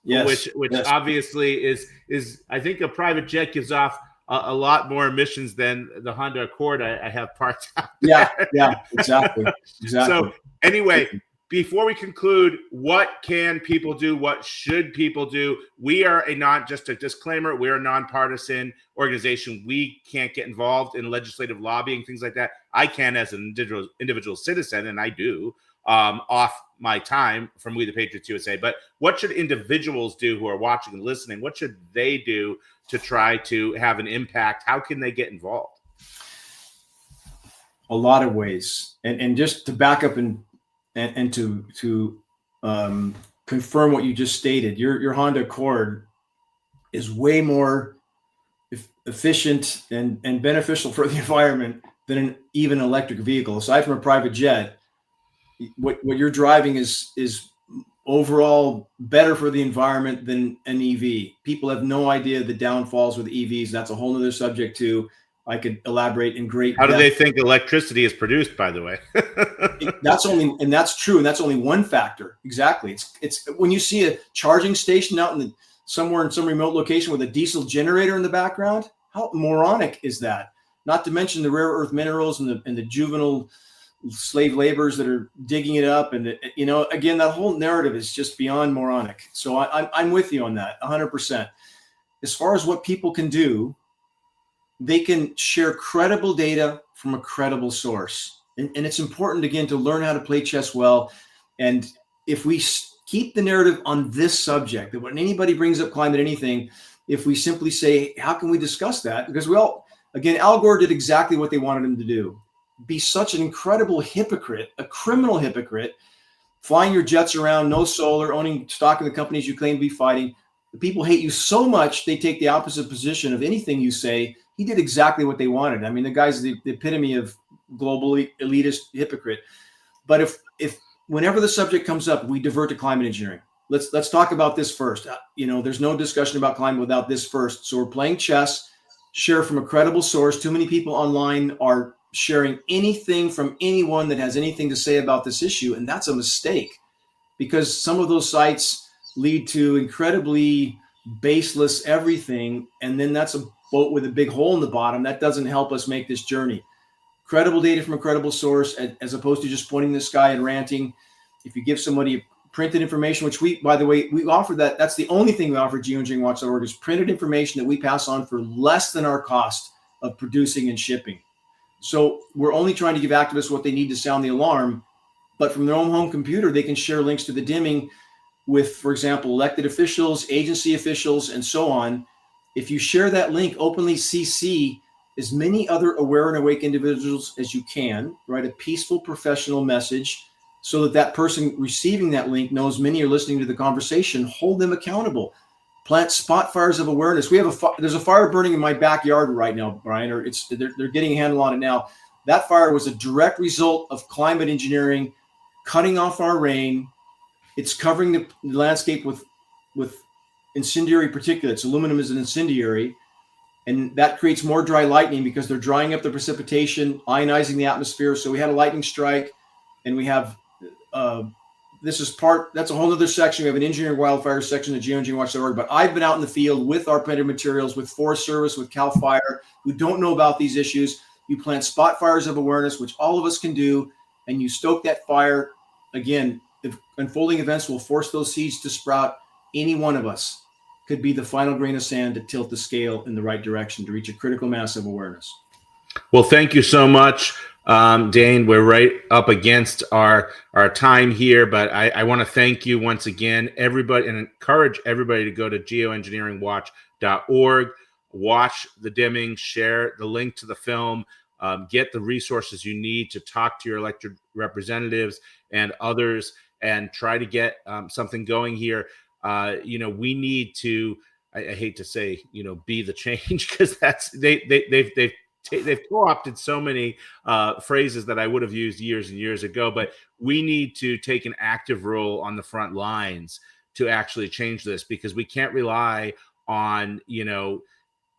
Yes. Which obviously is I think a private jet gives off a lot more emissions than the Honda Accord I have parked out there. Yeah, exactly. So anyway, before we conclude, what can people do? What should people do? We are just a disclaimer, we're a nonpartisan organization. We can't get involved in legislative lobbying, things like that. I can as an individual citizen, and I do, off my time from We the Patriots USA. But what should individuals do who are watching and listening? What should they do to try to have an impact? How can they get involved? A lot of ways. And just to back up and to confirm what you just stated, your Honda Accord is way more efficient and beneficial for the environment than an even electric vehicle. Aside from a private jet, what you're driving is overall better for the environment than an EV. People have no idea the downfalls with EVs. That's a whole nother subject too. I could elaborate in great depth. How do they think electricity is produced, by the way? That's true. And that's only one factor. Exactly. It's when you see a charging station out somewhere in some remote location with a diesel generator in the background, how moronic is that? Not to mention the rare earth minerals and the juvenile slave laborers that are digging it up. And, again, that whole narrative is just beyond moronic. So I'm with you on that 100%. As far as what people can do, they can share credible data from a credible source. And it's important, again, to learn how to play chess well. And if we keep the narrative on this subject, that when anybody brings up climate anything, if we simply say, how can we discuss that? Because Al Gore did exactly what they wanted him to do. Be such an incredible hypocrite, a criminal hypocrite, flying your jets around, no solar, owning stock in the companies you claim to be fighting. The people hate you so much, they take the opposite position of anything you say. He did exactly what they wanted. I mean, the guy's the epitome of global elitist hypocrite. But if whenever the subject comes up, we divert to climate engineering. Let's talk about this first. There's no discussion about climate without this first. So we're playing chess, share from a credible source. Too many people online are sharing anything from anyone that has anything to say about this issue. And that's a mistake, because some of those sites lead to incredibly baseless everything. And then that's a boat with a big hole in the bottom. That doesn't help us make this journey. Credible data from a credible source, as opposed to just pointing the sky and ranting. If you give somebody printed information, which we offer that. That's the only thing we offer at geoengineeringwatch.org is printed information that we pass on for less than our cost of producing and shipping. So we're only trying to give activists what they need to sound the alarm, but from their own home computer, they can share links to the dimming with, for example, elected officials, agency officials, and so on. If you share that link, openly CC as many other aware and awake individuals as you can, write a peaceful, professional message so that person receiving that link knows many are listening to the conversation. Hold them accountable. Plant spot fires of awareness. There's a fire burning in my backyard right now, Brian, or they're getting a handle on it now. That fire was a direct result of climate engineering, cutting off our rain. It's covering the landscape with incendiary particulates. Aluminum is an incendiary, and that creates more dry lightning because they're drying up the precipitation, ionizing the atmosphere. So we had a lightning strike, and we have that's a whole other section. We have an engineering wildfire section at geoengineeringwatch.org, but I've been out in the field with our planted materials, with Forest Service, with CAL FIRE, who don't know about these issues. You plant spot fires of awareness, which all of us can do, and you stoke that fire. Again, if unfolding events will force those seeds to sprout, any one of us could be the final grain of sand to tilt the scale in the right direction to reach a critical mass of awareness. Well, thank you so much, Dane. We're right up against our time here, but I want to thank you once again, everybody, and encourage everybody to go to geoengineeringwatch.org, watch the dimming, share the link to the film, get the resources you need to talk to your elected representatives and others, and try to get something going here. We need to. I hate to say, be the change, because they've co-opted so many phrases that I would have used years and years ago, but we need to take an active role on the front lines to actually change this, because we can't rely on,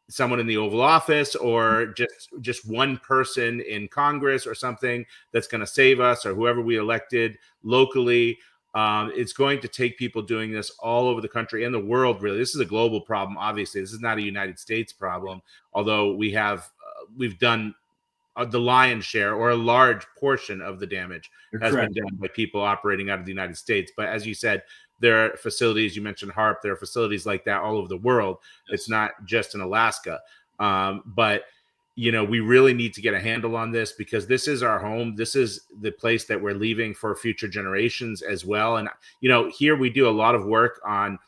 someone in the Oval Office or just one person in Congress or something that's going to save us, or whoever we elected locally. It's going to take people doing this all over the country and the world, really. This is a global problem, obviously. This is not a United States problem, although we've done the lion's share, or a large portion of the damage has been done by people operating out of the United States. But as you said, there are facilities, you mentioned HARP, there are facilities like that all over the world. Yes. It's not just in Alaska. But we really need to get a handle on this, because this is our home. This is the place that we're leaving for future generations as well. And, here we do a lot of work on,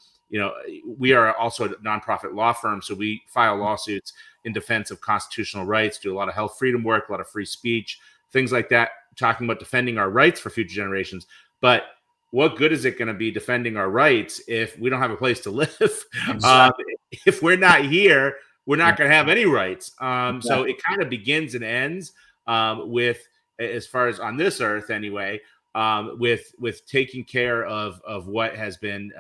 we are also a nonprofit law firm. So we file lawsuits in defense of constitutional rights, do a lot of health freedom work, a lot of free speech, things like that, talking about defending our rights for future generations. But what good is it going to be defending our rights if we don't have a place to live? Exactly. If we're not here, we're not going to have any rights. So it kind of begins and ends with, as far as on this earth anyway, with taking care of what has been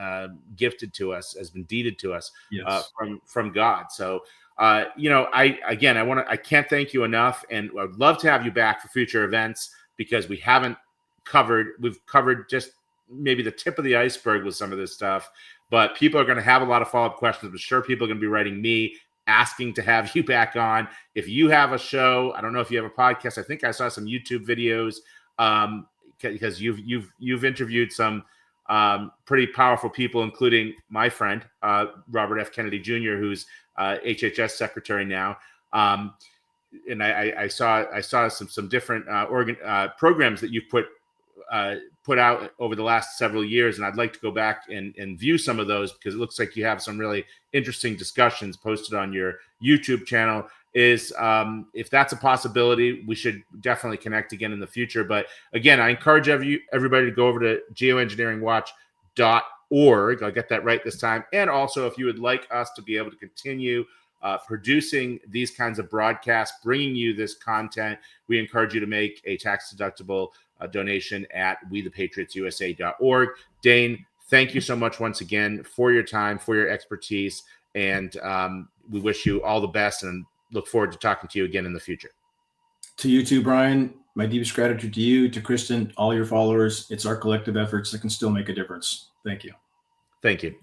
gifted to us, has been deeded to us. Yes. From God. So I can't thank you enough, and I'd love to have you back for future events, because we've covered just maybe the tip of the iceberg with some of this stuff, but people are going to have a lot of follow-up questions. I'm sure people are going to be writing me asking to have you back on. If you have a show, I don't know if you have a podcast. I think I saw some YouTube videos, because you've interviewed some pretty powerful people, including my friend Robert F. Kennedy Jr., who's HHS secretary now. And I saw some different programs that you've put out over the last several years, and I'd like to go back and view some of those, because it looks like you have some really interesting discussions posted on your YouTube channel. If that's a possibility, we should definitely connect again in the future. But again, I encourage everybody to go over to geoengineeringwatch.org. I'll get that right this time. And also, if you would like us to be able to continue producing these kinds of broadcasts, bringing you this content, we encourage you to make a tax-deductible donation at wethepatriotsusa.org. Dane, thank you so much once again for your time, for your expertise, and we wish you all the best and look forward to talking to you again in the future. To you too, Brian. My deepest gratitude to you, to Kristen, all your followers. It's our collective efforts that can still make a difference. Thank you. Thank you.